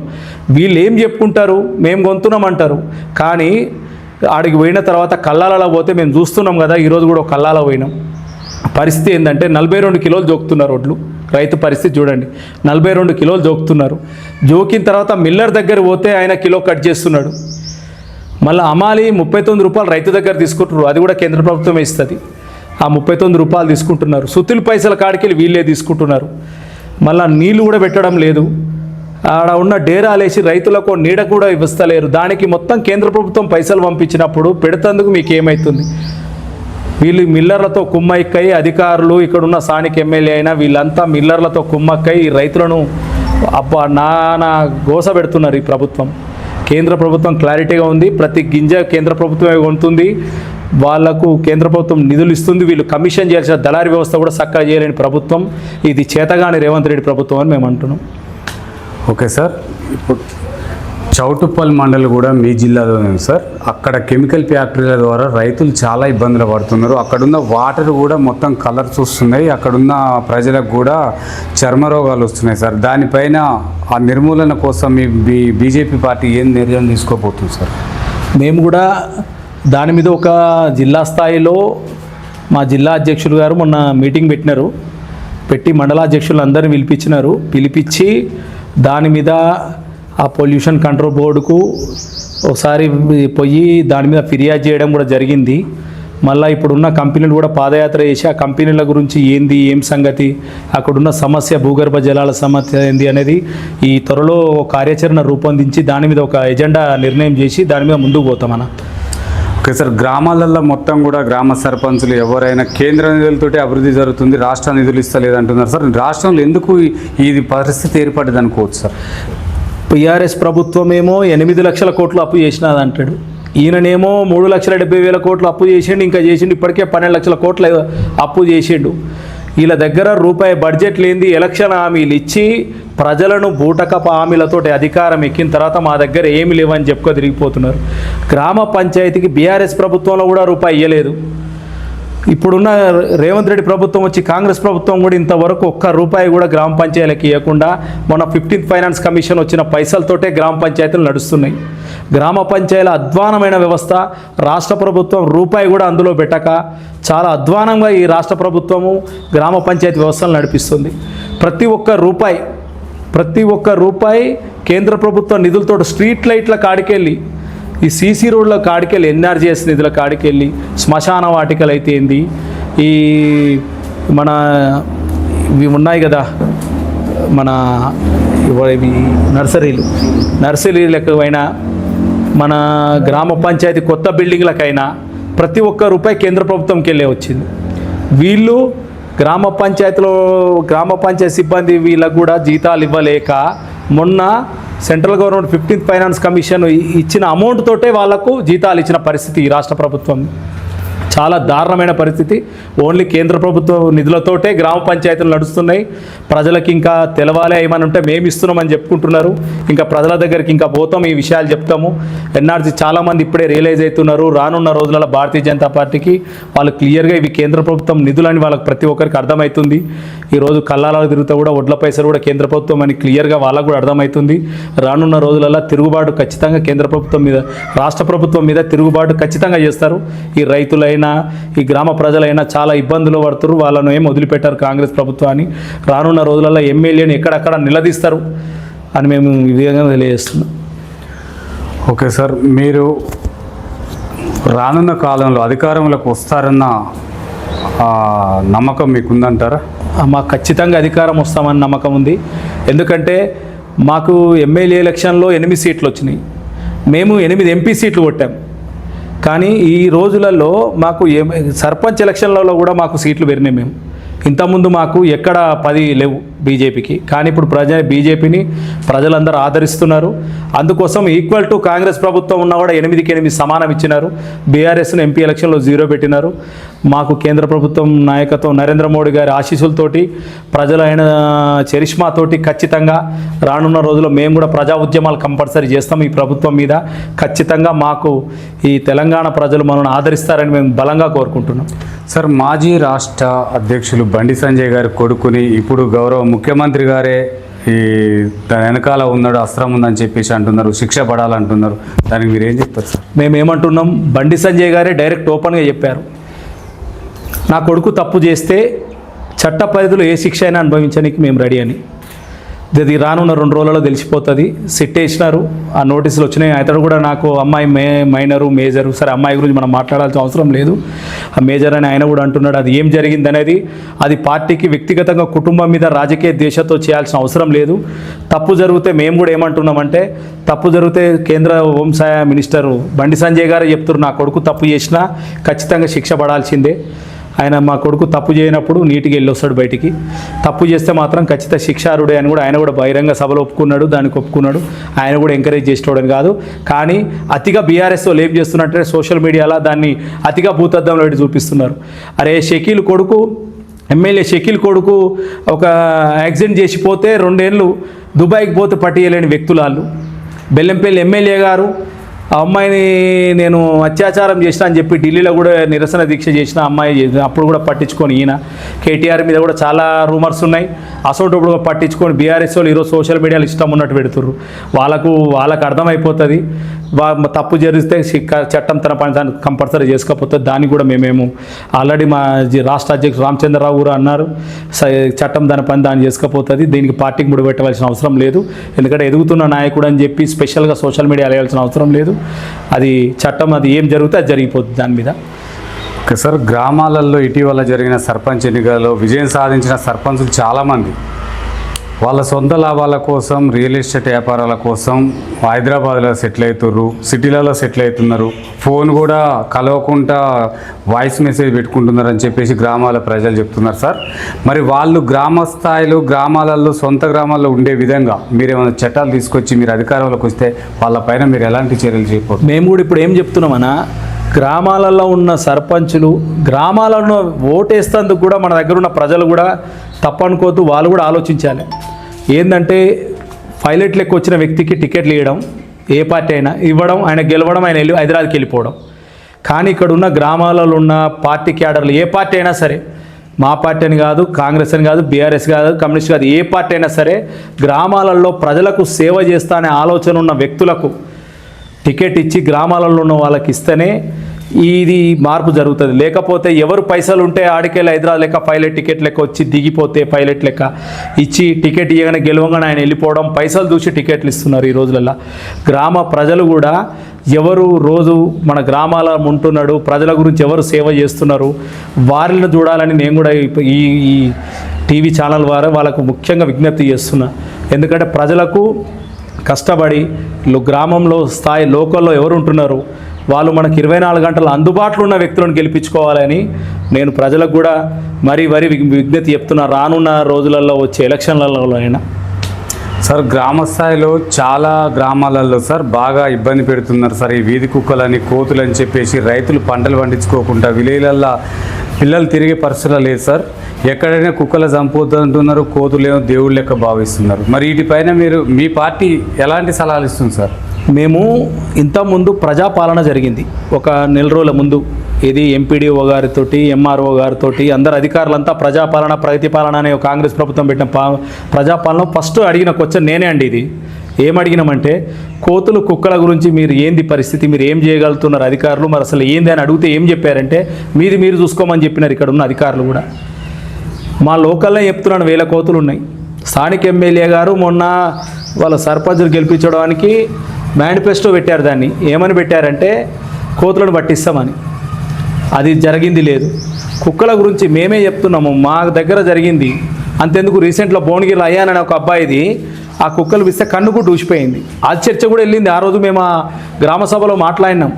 వీళ్ళు ఏం చెప్పుకుంటారు, మేము కొంటున్నామంటారు. కానీ ఆడికి పోయిన తర్వాత కల్లాలలో పోతే మేము చూస్తున్నాం కదా, ఈరోజు కూడా ఒక కల్లాల పోయినాం. పరిస్థితి ఏంటంటే 42 కిలోలు జోకుతున్నారు వడ్లు. రైతు పరిస్థితి చూడండి, 42 కిలోలు జోకుతున్నారు. జోకిన తర్వాత మిల్లర్ దగ్గర పోతే ఆయన కిలో కట్ చేస్తున్నాడు. మళ్ళీ అమాలి 39 రూపాయలు రైతు దగ్గర తీసుకుంటున్నారు, అది కూడా కేంద్ర ప్రభుత్వమే ఇస్తుంది. ఆ 39 రూపాయలు తీసుకుంటున్నారు. సుతులు పైసల కాడికి వీళ్ళే తీసుకుంటున్నారు. మళ్ళీ నీళ్ళు కూడా పెట్టడం లేదు. ఆడ ఉన్న డేరాలేసి రైతులకు నీడ కూడా ఇవ్వలేరు. దానికి మొత్తం కేంద్ర ప్రభుత్వం పైసలు పంపించినప్పుడు పెడుతందుకు మీకు ఏమవుతుంది? వీళ్ళు మిల్లర్లతో కుమ్మక్కై, అధికారులు ఇక్కడున్న స్థానిక ఎమ్మెల్యే అయినా వీళ్ళంతా మిల్లర్లతో కుమ్మక్కై ఈ రైతులను నానా గోస పెడుతున్నారు. ఈ ప్రభుత్వం, కేంద్ర ప్రభుత్వం క్లారిటీగా ఉంది. ప్రతి గింజ కేంద్ర ప్రభుత్వమే కొంటుంది. వాళ్లకు కేంద్ర ప్రభుత్వం నిధులు ఇస్తుంది. వీళ్ళు కమిషన్ చేయాల్సిన దళారీ వ్యవస్థ కూడా చక్కగా చేయలేని ప్రభుత్వం ఇది. చేతగాని రేవంత్ రెడ్డి ప్రభుత్వం అని మేము అంటున్నాం. ఓకే సార్, ఇప్పుడు చౌటుప్పల్ మండలి కూడా మీ జిల్లాలో ఉంది సార్. అక్కడ కెమికల్ ఫ్యాక్టరీల ద్వారా రైతులు చాలా ఇబ్బందులు పడుతున్నారు. అక్కడున్న వాటర్ కూడా మొత్తం కలర్స్ వస్తున్నాయి. అక్కడున్న ప్రజలకు కూడా చర్మ రోగాలు వస్తున్నాయి సార్. దానిపైన ఆ నిర్మూలన కోసం మీ బీజేపీ పార్టీ ఏం నిర్ణయం తీసుకోబోతుంది సార్? మేము కూడా దాని మీద ఒక జిల్లా స్థాయిలో మా జిల్లా అధ్యక్షులు గారు మొన్న మీటింగ్ పెట్టి మండలాధ్యక్షులు అందరినీ పిలిపించి దాని మీద ఆ పొల్యూషన్ కంట్రోల్ బోర్డుకు ఒకసారి పోయి దాని మీద ఫిర్యాదు చేయడం కూడా జరిగింది. మళ్ళీ ఇప్పుడున్న కంపెనీలు కూడా పాదయాత్ర చేసి ఆ కంపెనీల గురించి ఏం సంగతి, అక్కడున్న సమస్య, భూగర్భ జలాల సమస్య ఏంది అనేది ఈ త్వరలో కార్యాచరణ రూపొందించి దాని మీద ఒక ఎజెండా నిర్ణయం చేసి దాని మీద ముందుకు పోతామన్న. ఓకే సార్, గ్రామాలలో మొత్తం కూడా గ్రామ సర్పంచులు ఎవరైనా కేంద్ర నిధులతోటి అభివృద్ధి జరుగుతుంది, రాష్ట్ర నిధులు ఇస్తలేదంటున్నారు సార్. రాష్ట్రంలో ఎందుకు ఇది పరిస్థితి ఏర్పడింది అనుకోవచ్చు సార్? టీఆర్ఎస్ ప్రభుత్వం ఏమో 8 లక్షల కోట్లు అప్పు చేసినది అంటాడు. ఈయననేమో 3,70,000 కోట్లు అప్పు చేసిండు. ఇంకా చేసిండు ఇప్పటికే 12 లక్షల కోట్ల అప్పు చేసిండు. వీళ్ళ దగ్గర రూపాయి బడ్జెట్ లేనిది ఎలక్షన్ హామీలు ఇచ్చి ప్రజలను బూటకపు హామీలతోటి అధికారం ఎక్కిన తర్వాత మా దగ్గర ఏమి లేవని చెప్పుకో తిరిగిపోతున్నారు. గ్రామ పంచాయతీకి బీఆర్ఎస్ ప్రభుత్వంలో కూడా రూపాయి ఇవ్వలేదు. ఇప్పుడున్న రేవంత్ రెడ్డి ప్రభుత్వం వచ్చి కాంగ్రెస్ ప్రభుత్వం కూడా ఇంతవరకు ఒక్క రూపాయి కూడా గ్రామ పంచాయతీలకు ఇవ్వకుండా మొన్న 15th ఫైనాన్స్ కమిషన్ వచ్చిన పైసలతోటే గ్రామ పంచాయతీలు నడుస్తున్నాయి. గ్రామ పంచాయతీల అధ్వానమైన వ్యవస్థ. రాష్ట్ర ప్రభుత్వం రూపాయి కూడా అందులో పెట్టక చాలా అధ్వానంగా ఈ రాష్ట్ర ప్రభుత్వము గ్రామ పంచాయతీ వ్యవస్థను నడిపిస్తుంది. ప్రతి ఒక్క రూపాయి కేంద్ర ప్రభుత్వ నిధులతో స్ట్రీట్ లైట్ల కాడికెళ్ళి, ఈ సీసీ రోడ్ల కాడికెళ్ళి, ఎన్ఆర్జీఎస్ నిధుల కాడికెళ్ళి, శ్మశాన వాటికలు అయితే ఏంది, ఈ మన ఇవి ఉన్నాయి కదా మన ఇవి నర్సరీలకైనా మన గ్రామ పంచాయతీ కొత్త బిల్డింగ్లకైనా ప్రతి ఒక్క రూపాయి కేంద్ర ప్రభుత్వంకి వెళ్ళే వచ్చింది. వీళ్ళు గ్రామ పంచాయతీ సిబ్బంది వీళ్ళకు కూడా జీతాలు ఇవ్వలేక మొన్న central government 15th finance commission ఇచ్చిన అమౌంట్ తోటే వాళ్లకు జీతాలు ఇచ్చిన పరిస్థితి ఈ రాష్ట్ర ప్రభుత్వం. చాలా దారుణమైన పరిస్థితి. ఓన్లీ కేంద్ర ప్రభుత్వ నిధులతోటే గ్రామ పంచాయతీలు నడుస్తున్నాయి. ప్రజలకి ఇంకా తెలవాలి, ఏమని ఉంటే మేము ఇస్తున్నామని చెప్పుకుంటున్నారు. ఇంకా ప్రజల దగ్గరికి ఇంకా పోతాం, ఈ విషయాలు చెప్తాము. ఎన్ఆర్సీ చాలామంది ఇప్పుడే రియలైజ్ అవుతున్నారు. రానున్న రోజులలో భారతీయ జనతా పార్టీకి వాళ్ళు క్లియర్గా ఇవి కేంద్ర ప్రభుత్వం నిధులని వాళ్ళకి ప్రతి ఒక్కరికి అర్థమవుతుంది. ఈరోజు కళ్ళాలలో తిరుగుతూ కూడా వడ్ల పైసలు కూడా కేంద్ర ప్రభుత్వం అని క్లియర్గా వాళ్ళకు కూడా అర్థమవుతుంది. రానున్న రోజులలో తిరుగుబాటు ఖచ్చితంగా కేంద్ర ప్రభుత్వం మీద, రాష్ట్ర ప్రభుత్వం మీద తిరుగుబాటు ఖచ్చితంగా చేస్తారు. ఈ రైతులైనా ఈ గ్రామ ప్రజలైనా చాలా ఇబ్బందులు పడుతున్నారు. వాళ్ళను ఏం వదిలిపెట్టారు కాంగ్రెస్ ప్రభుత్వాన్ని. రానున్న రోజులలో ఎమ్మెల్యేని ఎక్కడక్కడ నిలదీస్తారు అని మేము ఈ విధంగా తెలియజేస్తున్నాం. ఓకే సార్, మీరు రానున్న కాలంలో అధికారంలోకి వస్తారన్న నమ్మకం మీకుందంటారా? మాకు ఖచ్చితంగా అధికారం వస్తామని నమ్మకం ఉంది. ఎందుకంటే మాకు ఎమ్మెల్యే ఎలక్షన్లో 8 సీట్లు వచ్చినాయి. మేము 8 ఎంపీ సీట్లు కొట్టాం. కానీ ఈ రోజులలో మాకు సర్పంచ్ ఎలక్షన్లలో కూడా మాకు సీట్లు పెరిగినాయి. మేము ఇంతకుముందు మాకు ఎక్కడ 10 లేవు బీజేపీకి. కానీ ఇప్పుడు బీజేపీని ప్రజలందరూ ఆదరిస్తున్నారు. అందుకోసం ఈక్వల్ టు కాంగ్రెస్ ప్రభుత్వం ఉన్నా కూడా 8కి 8 సమానం ఇచ్చినారు. బీఆర్ఎస్ను ఎంపీ ఎలక్షన్లో 0 పెట్టినారు. మాకు కేంద్ర ప్రభుత్వం నాయకత్వం నరేంద్ర మోడీ గారి ఆశీస్సులతోటి, ప్రజలైన చరిష్మాతోటి ఖచ్చితంగా రానున్న రోజుల్లో మేము కూడా ప్రజా ఉద్యమాలు కంపల్సరీ చేస్తాం ఈ ప్రభుత్వం మీద. ఖచ్చితంగా మాకు ఈ తెలంగాణ ప్రజలు మనల్ని ఆదరిస్తారని మేము బలంగా కోరుకుంటున్నాం. సార్, మాజీ రాష్ట్ర అధ్యక్షులు బండి సంజయ్ గారి కొడుకుని ఇప్పుడు గౌరవ ముఖ్యమంత్రి గారే ఈ దాని వెనకాల ఉన్నాడు, అస్త్రం ఉందని చెప్పేసి అంటున్నారు, శిక్ష పడాలంటున్నారు. దానికి మీరు ఏం చెప్తారు సార్? మేమేమంటున్నాం, బండి సంజయ్ గారే డైరెక్ట్ ఓపెన్గా చెప్పారు, నా కొడుకు తప్పు చేస్తే చట్ట పరిధిలో ఏ శిక్ష అయినా అనుభవించడానికి మేము రెడీ అని. ఇది రానున్న 2 రోజులలో తెలిసిపోతుంది. సిట్ వేసినారు, ఆ నోటీసులు వచ్చినాయి. అతడు కూడా నాకు అమ్మాయి మైనరు మేజరు, సరే అమ్మాయి గురించి మనం మాట్లాడాల్సిన అవసరం లేదు, ఆ మేజర్ అని ఆయన కూడా అంటున్నాడు. అది ఏం జరిగింది అనేది అది పార్టీకి వ్యక్తిగతంగా కుటుంబం మీద రాజకీయ ద్వేషంతో చేయాల్సిన అవసరం లేదు. తప్పు జరిగితే మేము కూడా ఏమంటున్నామంటే, తప్పు జరిగితే కేంద్ర హోంశాఖ మినిస్టరు బండి సంజయ్ గారే చెప్తున్నారు, నా కొడుకు తప్పు చేసినా ఖచ్చితంగా శిక్ష పడాల్సిందే. ఆయన మా కొడుకు తప్పు చేయనప్పుడు నీటికి వెళ్ళి వస్తాడు బయటికి, తప్పు చేస్తే మాత్రం ఖచ్చితంగా శిక్షారుడే అని కూడా ఆయన కూడా బహిరంగ సభలో ఒప్పుకున్నాడు, దానికి ఒప్పుకున్నాడు. ఆయన కూడా ఎంకరేజ్ చేసేవాడని కాదు. కానీ అతిగా బీఆర్ఎస్ వాళ్ళు ఏం చేస్తున్నట్టే సోషల్ మీడియాలో దాన్ని అతిగా భూతద్దంలో పెట్టి చూపిస్తున్నారు. అరే షకీల్ కొడుకు, ఎమ్మెల్యే షకీల్ కొడుకు ఒక యాక్సిడెంట్ చేసిపోతే 2 ఏళ్ళు దుబాయ్కి పోతే పట్టియలేని వ్యక్తులు వాళ్ళు. బెల్లంపల్లి ఎమ్మెల్యే గారు ఆ అమ్మాయిని నేను అత్యాచారం చేసిన అని చెప్పి ఢిల్లీలో కూడా నిరసన దీక్ష చేసిన అమ్మాయి, అప్పుడు కూడా పట్టించుకొని ఈయన కేటీఆర్ మీద కూడా చాలా రూమర్స్ ఉన్నాయి. అసోటప్పుడు పట్టించుకొని బీఆర్ఎస్ వాళ్ళు ఈరోజు సోషల్ మీడియాలో ఇష్టం ఉన్నట్టు పెడుతుర్రు. వాళ్ళకు అర్థమైపోతుంది, తప్పు జరిగితే చట్టం తన పని దాన్ని కంపల్సరీ చేసుకోకపోతుంది. దానికి కూడా మేమేమో ఆల్రెడీ మా రాష్ట్ర అధ్యక్షుడు రామచంద్రరావు కూడా అన్నారు, చట్టం తన పని దాన్ని చేసుకోకపోతుంది, దీనికి పార్టీకి ముడిపెట్టవలసిన అవసరం లేదు. ఎందుకంటే ఎదుగుతున్న నాయకుడు అని చెప్పి స్పెషల్గా సోషల్ మీడియా వేయాల్సిన అవసరం లేదు. అది చట్టం, అది ఏం జరిగితే అది జరిగిపోతుంది దాని మీద. ఓకే సార్, గ్రామాలలో ఇటీవల జరిగిన సర్పంచ్ ఎన్నికలలో విజయం సాధించిన సర్పంచులు చాలామంది వాళ్ళ సొంత లాభాల కోసం, రియల్ ఎస్టేట్ వ్యాపారాల కోసం హైదరాబాద్లో సెటిల్ అవుతున్నారు, సిటీలలో సెటిల్ అవుతున్నారు. ఫోన్ కూడా కలవకుండా వాయిస్ మెసేజ్ పెట్టుకుంటున్నారు అని చెప్పేసి గ్రామాల ప్రజలు చెప్తున్నారు సార్. మరి వాళ్ళు గ్రామ స్థాయిలో, గ్రామాలలో, సొంత గ్రామాల్లో ఉండే విధంగా మీరు ఏమైనా చట్టాలు తీసుకొచ్చి మీరు అధికారంలోకి వస్తే వాళ్ళపైన మీరు ఎలాంటి చర్యలు చేయకపోతే? మేము కూడా ఇప్పుడు ఏం చెప్తున్నామన్నా, గ్రామాలలో ఉన్న సర్పంచులు, గ్రామాలలో ఓటేస్తేందుకు కూడా మన దగ్గర ఉన్న ప్రజలు కూడా తప్పనుకోవద్దు, వాళ్ళు కూడా ఆలోచించాలి. ఏంటంటే పైలట్ లెక్క వచ్చిన వ్యక్తికి టికెట్లు ఇవ్వడం, ఏ పార్టీ అయినా ఇవ్వడం, ఆయన గెలవడం, ఆయన హైదరాబాద్కి వెళ్ళిపోవడం. కానీ ఇక్కడ ఉన్న గ్రామాలలో ఉన్న పార్టీ క్యాడర్లు, ఏ పార్టీ అయినా సరే, మా పార్టీ అని కాదు, కాంగ్రెస్ అని కాదు, బీఆర్ఎస్ కాదు, కమ్యూనిస్ట్ కాదు, ఏ పార్టీ అయినా సరే, గ్రామాలలో ప్రజలకు సేవ చేస్తా అనే ఆలోచన ఉన్న వ్యక్తులకు టికెట్ ఇచ్చి గ్రామాలలో ఉన్న వాళ్ళకి ఇస్తేనే ఇది మార్పు జరుగుతుంది. లేకపోతే ఎవరు పైసలు ఉంటే ఆడికెళ్ళి హైదరాబాద్ లెక్క పైలట్ టికెట్ లెక్క వచ్చి దిగిపోతే పైలట్ లెక్క ఇచ్చి టికెట్ ఇవ్వగానే గెలవగానే ఆయన వెళ్ళిపోవడం, పైసలు చూసి టికెట్లు ఇస్తున్నారు ఈ రోజులలో. గ్రామ ప్రజలు కూడా ఎవరు రోజు మన గ్రామాల ఉంటున్నాడు, ప్రజల గురించి ఎవరు సేవ చేస్తున్నారు, వారిని చూడాలని నేను కూడా ఈ టీవీ ఛానల్ ద్వారా వాళ్ళకు ముఖ్యంగా విజ్ఞప్తి చేస్తున్నా. ఎందుకంటే ప్రజలకు కష్టపడి గ్రామంలో స్థాయి లోకల్లో ఎవరు ఉంటున్నారు, వాళ్ళు మనకు 24 గంటలు అందుబాటులో ఉన్న వ్యక్తులను గెలిపించుకోవాలని నేను ప్రజలకు కూడా మరీ విజ్ఞప్తి చెప్తున్నా. రానున్న రోజులలో వచ్చే ఎలక్షన్లలో అయినా సార్ గ్రామ స్థాయిలో చాలా గ్రామాలలో సార్ బాగా ఇబ్బంది పెడుతున్నారు సార్ ఈ వీధి కుక్కలని కోతులు అని చెప్పేసి రైతులు పంటలు పండించుకోకుండా విలేజ్లల్లో పిల్లలు తిరిగే పరిస్థితులు లేదు సార్. ఎక్కడైనా కుక్కలు చంపుతుంటున్నారు, కోతులేమో దేవుళ్ళ లెక్క భావిస్తున్నారు. మరి వీటిపైన మీ పార్టీ ఎలాంటి సలహాలు ఇస్తుంది సార్? మేము ఇంతకుముందు ప్రజాపాలన జరిగింది ఒక నెల రోజుల ముందు. ఇది ఎంపీడీఓ గారితో, ఎంఆర్ఓ గారితో అందరు అధికారులంతా ప్రజాపాలన ప్రగతిపాలన అనే కాంగ్రెస్ ప్రభుత్వం పెట్టిన ప్రజాపాలన ఫస్ట్ అడిగిన క్వశ్చన్ నేనే అండి. ఇది ఏమడిగినామంటే కోతులు కుక్కల గురించి మీరు ఏంది పరిస్థితి, మీరు ఏం చేయగలుగుతున్నారు అధికారులు, మరి అసలు ఏంది అని అడిగితే ఏం చెప్పారంటే మీరు చూసుకోమని చెప్పినారు ఇక్కడ ఉన్న అధికారులు కూడా. మా లోకల్లో చెప్తున్నాను 1000 కోతులు ఉన్నాయి. స్థానిక ఎమ్మెల్యే గారు మొన్న వాళ్ళ సర్పంచులు గెలిపించడానికి మేనిఫెస్టో పెట్టారు. దాన్ని ఏమని పెట్టారంటే కోతులను పట్టిస్తామని. అది జరిగింది లేదు. కుక్కల గురించి మేమే చెప్తున్నాము, మా దగ్గర జరిగింది. అంతెందుకు రీసెంట్లో భువనగిరిలో అయ్యానని ఒక అబ్బాయిది ఆ కుక్కలు విస్తే కన్నుకు దూసిపోయింది. ఆ చర్చ కూడా వెళ్ళింది. ఆ రోజు మేము ఆ గ్రామ సభలో మాట్లాడినాం.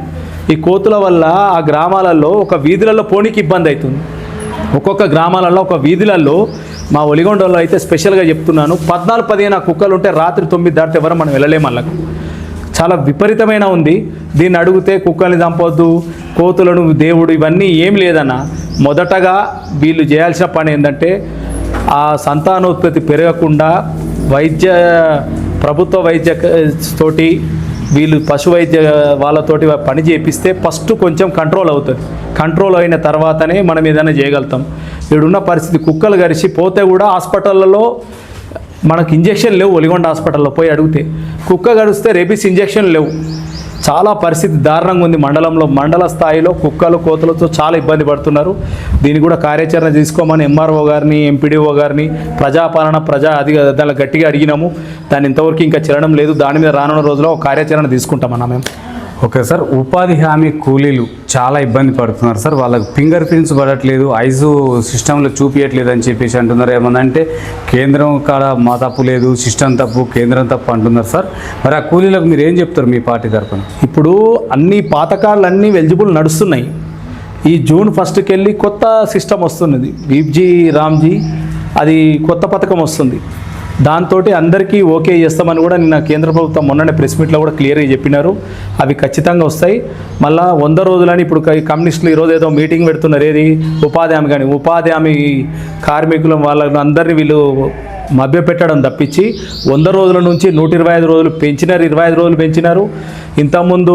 ఈ కోతుల వల్ల ఆ గ్రామాలలో ఒక వీధులలో పోనీకి ఇబ్బంది అవుతుంది. ఒక్కొక్క గ్రామాలలో ఒక వీధులలో మా ఒలిగొండలో అయితే స్పెషల్గా చెప్తున్నాను 14-15 కుక్కలు ఉంటే రాత్రి 9 దాటితే ఎవరు మనం వెళ్ళలేము. వాళ్ళకు చాలా విపరీతమైన ఉంది. దీన్ని అడిగితే కుక్కల్ని చంపొద్దు, కోతులను దేవుడు, ఇవన్నీ ఏం లేదన్న. మొదటగా వీళ్ళు చేయాల్సిన పని ఏంటంటే ఆ సంతానోత్పత్తి పెరగకుండా ప్రభుత్వ వైద్య తోటి వీళ్ళు పశు వైద్య వాళ్ళతోటి పని చేపిస్తే ఫస్ట్ కొంచెం కంట్రోల్ అవుతుంది. కంట్రోల్ అయిన తర్వాతనే మనం ఏదైనా చేయగలుగుతాం. ఇక్కడున్న పరిస్థితి కుక్కలు గరిచి పోతే కూడా హాస్పిటళ్ళలో మనకు ఇంజక్షన్ లేవు. ఒలిగొండ హాస్పిటల్లో పోయి అడిగితే కుక్క గడిస్తే రేబీస్ ఇంజక్షన్ లేవు. చాలా పరిస్థితి దారుణంగా ఉంది మండలంలో. మండల స్థాయిలో కుక్కలు కోతులతో చాలా ఇబ్బంది పడుతున్నారు. దీన్ని కూడా కార్యాచరణ తీసుకోమని ఎంఆర్ఓ గారిని, ఎంపీడీఓ గారిని, ప్రజాపాలన దానిలో గట్టిగా అడిగినాము. దాన్ని ఇంతవరకు ఇంకా చెల్లడం లేదు. దాని మీద రానున్న రోజుల్లో కార్యాచరణ తీసుకుంటామన్నా మేము. ఓకే సార్, ఉపాధి హామీ కూలీలు చాలా ఇబ్బంది పడుతున్నారు సార్. వాళ్ళకి ఫింగర్ ప్రింట్స్ పడట్లేదు, ఐజు సిస్టంలో చూపించట్లేదు అని చెప్పేసి అంటున్నారు. ఏమన్నంటే కేంద్రం కాడ మా తప్పు లేదు, సిస్టమ్ తప్పు, కేంద్రం తప్పు అంటున్నారు సార్. మరి ఆ కూలీలకు మీరు ఏం చెప్తారు మీ పార్టీ తరఫున? ఇప్పుడు అన్ని పథకాలు అన్నీ ఎలిజిబుల్ నడుస్తున్నాయి. ఈ జూన్ 1కి వెళ్ళి కొత్త సిస్టమ్ వస్తున్నది. వీప్జీ రామ్జీ అది కొత్త పథకం వస్తుంది. దాంతో అందరికీ ఓకే చేస్తామని కూడా నిన్న కేంద్ర ప్రభుత్వం మొన్ననే ప్రెస్ మీట్లో కూడా క్లియర్గా చెప్పినారు. అవి ఖచ్చితంగా వస్తాయి. మళ్ళీ 100 రోజులని ఇప్పుడు కమ్యూనిస్టులు ఈరోజు ఏదో మీటింగ్ పెడుతున్నారు. ఏది ఉపాధి హామీ కానీ ఉపాధి హామీ కార్మికులు వాళ్ళని అందరినీ వీళ్ళు మభ్యపెట్టడం తప్పించి 100 రోజుల నుంచి 125 రోజులు పెంచినారు. 25 రోజులు పెంచినారు. ఇంతకుముందు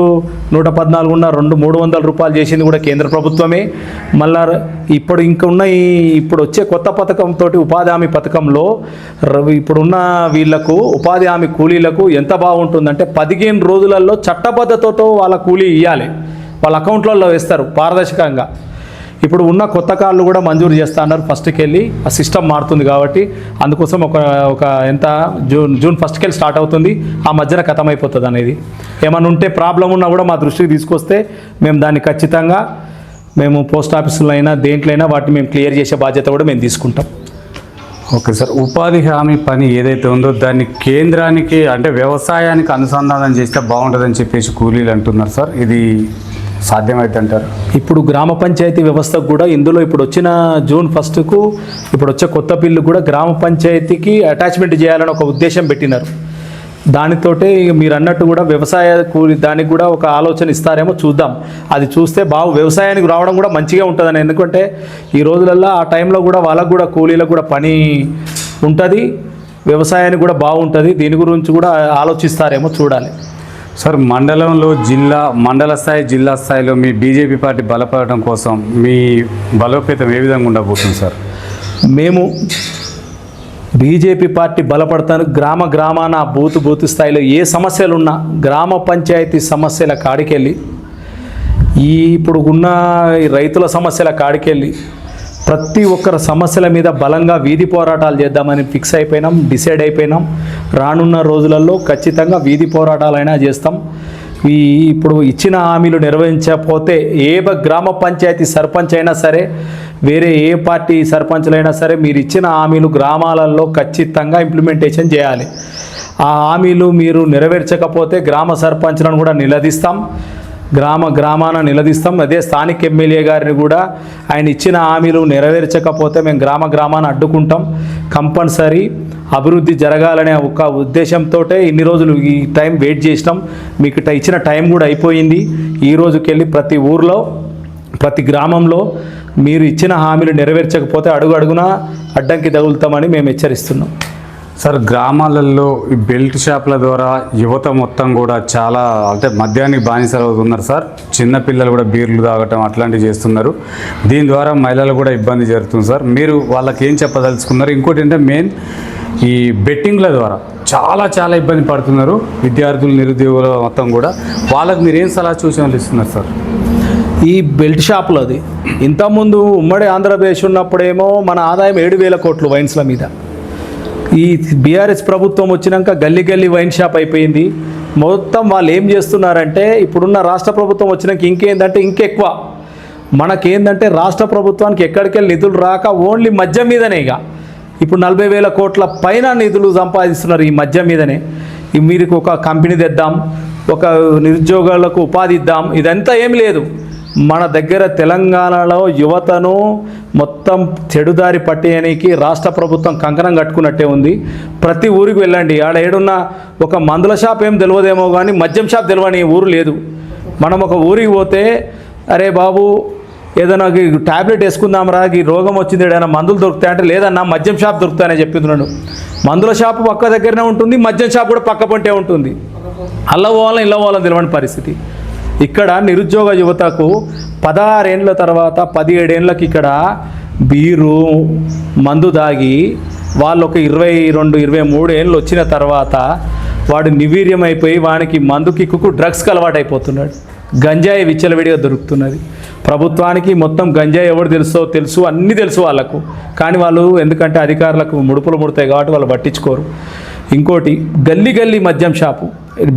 114 ఉన్న 300 రూపాయలు చేసింది కూడా కేంద్ర ప్రభుత్వమే. మళ్ళా ఇప్పుడు ఇప్పుడు వచ్చే కొత్త పథకంతో ఉపాధి హామీ పథకంలో ఇప్పుడున్న వీళ్లకు ఉపాధి హామీ కూలీలకు ఎంత బాగుంటుందంటే 15 రోజులలో చట్టబద్ధతతో వాళ్ళ కూలీ ఇవ్వాలి. వాళ్ళ అకౌంట్లలో వేస్తారు పారదర్శకంగా. ఇప్పుడు ఉన్న కొత్త కార్డులు కూడా మంజూరు చేస్తా అన్నారు. 1కి వెళ్ళి ఆ సిస్టమ్ మారుతుంది కాబట్టి అందుకోసం ఒక జూన్ 1కి వెళ్ళి స్టార్ట్ అవుతుంది. ఆ మధ్యన ఖతం అయిపోతుంది అనేది. ఏమైనా ఉంటే ప్రాబ్లం ఉన్నా కూడా మా దృష్టికి తీసుకొస్తే మేము దాన్ని ఖచ్చితంగా పోస్ట్ ఆఫీసులో అయినా దేంట్లో అయినా వాటిని మేము క్లియర్ చేసే బాధ్యత కూడా మేము తీసుకుంటాం. ఓకే సార్, ఉపాధి హామీ పని ఏదైతే ఉందో దాన్ని కేంద్రానికి అంటే వ్యవసాయానికి అనుసంధానం చేస్తే బాగుంటుందని చెప్పేసి కూలీలు అంటున్నారు సార్. ఇది సాధ్యమైతే అంటారు? ఇప్పుడు గ్రామ పంచాయతీ వ్యవస్థకు కూడా ఇందులో ఇప్పుడు వచ్చిన జూన్ 1కు ఇప్పుడు వచ్చే కొత్త బిల్లు కూడా గ్రామ పంచాయతీకి అటాచ్మెంట్ చేయాలని ఒక ఉద్దేశం పెట్టినారు. దానితోటే మీరు అన్నట్టు కూడా వ్యవసాయ కూలి దానికి కూడా ఒక ఆలోచన ఇస్తారేమో చూద్దాం. అది చూస్తే వ్యవసాయానికి రావడం కూడా మంచిగా ఉంటుందని. ఎందుకంటే ఈ రోజులలో ఆ టైంలో కూడా వాళ్ళకు కూడా కూలీలకు కూడా పని ఉంటుంది, వ్యవసాయానికి కూడా బాగుంటుంది. దీని గురించి కూడా ఆలోచిస్తారేమో చూడాలి. సార్ మండల స్థాయి జిల్లా స్థాయిలో మీ బీజేపీ పార్టీ బలపడడం కోసం మీ బలోపేతం ఏ విధంగా ఉండబోతుంది సార్? మేము బీజేపీ పార్టీ బలపడతాను. గ్రామాన బూత్ స్థాయిలో ఏ సమస్యలున్నా గ్రామ పంచాయతీ సమస్యల కాడికెళ్ళి ఇప్పుడు ఉన్న రైతుల సమస్యల కాడికెళ్ళి ప్రతి ఒక్కరి సమస్యల మీద బలంగా వీధి పోరాటాలు చేద్దామని ఫిక్స్ అయిపోయినాం, డిసైడ్ అయిపోయినాం. రానున్న రోజులలో ఖచ్చితంగా వీధి పోరాటాలైనా చేస్తాం. ఇప్పుడు ఇచ్చిన హామీలు నిర్వహించకపోతే ఏ గ్రామ పంచాయతీ సర్పంచ్ అయినా సరే, వేరే ఏ పార్టీ సర్పంచ్లైనా సరే మీరు ఇచ్చిన హామీలు గ్రామాలలో ఖచ్చితంగా ఇంప్లిమెంటేషన్ చేయాలి. ఆ హామీలు మీరు నెరవేర్చకపోతే గ్రామ సర్పంచ్లను కూడా నిలదీస్తాం. గ్రామాన నిలదీస్తాం. అదే స్థానిక ఎమ్మెల్యే గారిని కూడా ఆయన ఇచ్చిన హామీలు నెరవేర్చకపోతే మేము గ్రామాన అడ్డుకుంటాం. కంపల్సరీ అభివృద్ధి జరగాలనే ఒక ఉద్దేశంతో ఇన్ని రోజులు ఈ టైం వెయిట్ చేసినాం. మీకు ఇచ్చిన టైం కూడా అయిపోయింది. ఈ రోజుకెళ్ళి ప్రతి ఊర్లో ప్రతి గ్రామంలో మీరు ఇచ్చిన హామీలు నెరవేర్చకపోతే అడుగున అడ్డంకి తగులుతామని మేము హెచ్చరిస్తున్నాం. సార్, గ్రామాలలో ఈ బెల్ట్ షాపుల ద్వారా యువత మొత్తం కూడా చాలా అంటే మద్యానికి బానిసలు అవుతున్నారు సార్. చిన్నపిల్లలు కూడా బీర్లు తాగటం అట్లాంటివి చేస్తున్నారు. దీని ద్వారా మహిళలు కూడా ఇబ్బంది జరుగుతుంది సార్. మీరు వాళ్ళకి ఏం చెప్పదలుచుకున్నారు? ఇంకోటి అంటే మెయిన్ ఈ బెట్టింగ్ల ద్వారా చాలా ఇబ్బంది పడుతున్నారు విద్యార్థులు, నిరుద్యోగులు మొత్తం కూడా. వాళ్ళకి మీరు ఏం సలహా సూచనలు ఇస్తున్నారు సార్? ఈ బెల్ట్ షాపులది ఇంతకుముందు ఉమ్మడి ఆంధ్రప్రదేశ్ ఉన్నప్పుడేమో మన ఆదాయం 7,000 కోట్లు వైన్స్ల మీద. ఈ బీఆర్ఎస్ ప్రభుత్వం వచ్చినాక గల్లీ వైన్ షాప్ అయిపోయింది మొత్తం. వాళ్ళు ఏం చేస్తున్నారంటే ఇప్పుడున్న రాష్ట్ర ప్రభుత్వం వచ్చినాక ఇంకేందంటే ఇంకెక్కువ మనకేందంటే రాష్ట్ర ప్రభుత్వానికి ఎక్కడికెళ్ళి నిధులు రాక ఓన్లీ మద్యం మీదనే. ఇక ఇప్పుడు 40,000 కోట్ల పైన నిధులు సంపాదిస్తున్నారు ఈ మద్యం మీదనే. మీరు ఒక కంపెనీ తెద్దాం, ఒక నిరుద్యోగులకు ఉపాధి ఇద్దాం, ఇదంతా ఏం లేదు. మన దగ్గర తెలంగాణలో యువతను మొత్తం చెడుదారి పట్టేయడానికి రాష్ట్ర ప్రభుత్వం కంకణం కట్టుకున్నట్టే ఉంది. ప్రతి ఊరికి వెళ్ళండి, ఆడ ఏడున్న ఒక మందుల షాప్ ఏం తెలియదేమో కానీ మద్యం షాప్ తెలియని ఊరు లేదు. మనం ఒక ఊరికి పోతే అరే బాబు ఏదైనా ట్యాబ్లెట్ వేసుకుందాం రా, ఈ రోగం వచ్చింది, ఏదైనా మందులు దొరుకుతాయి అంటే లేదన్నా మద్యం షాప్ దొరుకుతాయని చెప్తున్నాడు. మందుల షాపు పక్క దగ్గరనే ఉంటుంది, మద్యం షాప్ కూడా పక్క పొంటే ఉంటుంది. అల్ల పోవాలని తెలియని పరిస్థితి. ఇక్కడ నిరుద్యోగ యువతకు 16 ఏళ్ళ తర్వాత 17 ఏళ్ళకి ఇక్కడ బీరు మందు దాగి వాళ్ళు ఒక 22-23 ఏళ్ళు వచ్చిన తర్వాత వాడు నిర్వీర్యం అయిపోయి వానికి మందు కిక్కుకు డ్రగ్స్కి అలవాటు అయిపోతున్నాడు. గంజాయి విచ్చలవిడిగా దొరుకుతున్నది. ప్రభుత్వానికి మొత్తం గంజాయి ఎవరు తెలుసు అన్నీ తెలుసు వాళ్ళకు. కానీ వాళ్ళు ఎందుకంటే అధికారులకు ముడుపులు ముడతాయి కాబట్టి వాళ్ళు పట్టించుకోరు. ఇంకోటి గల్లీ మద్యం షాపు,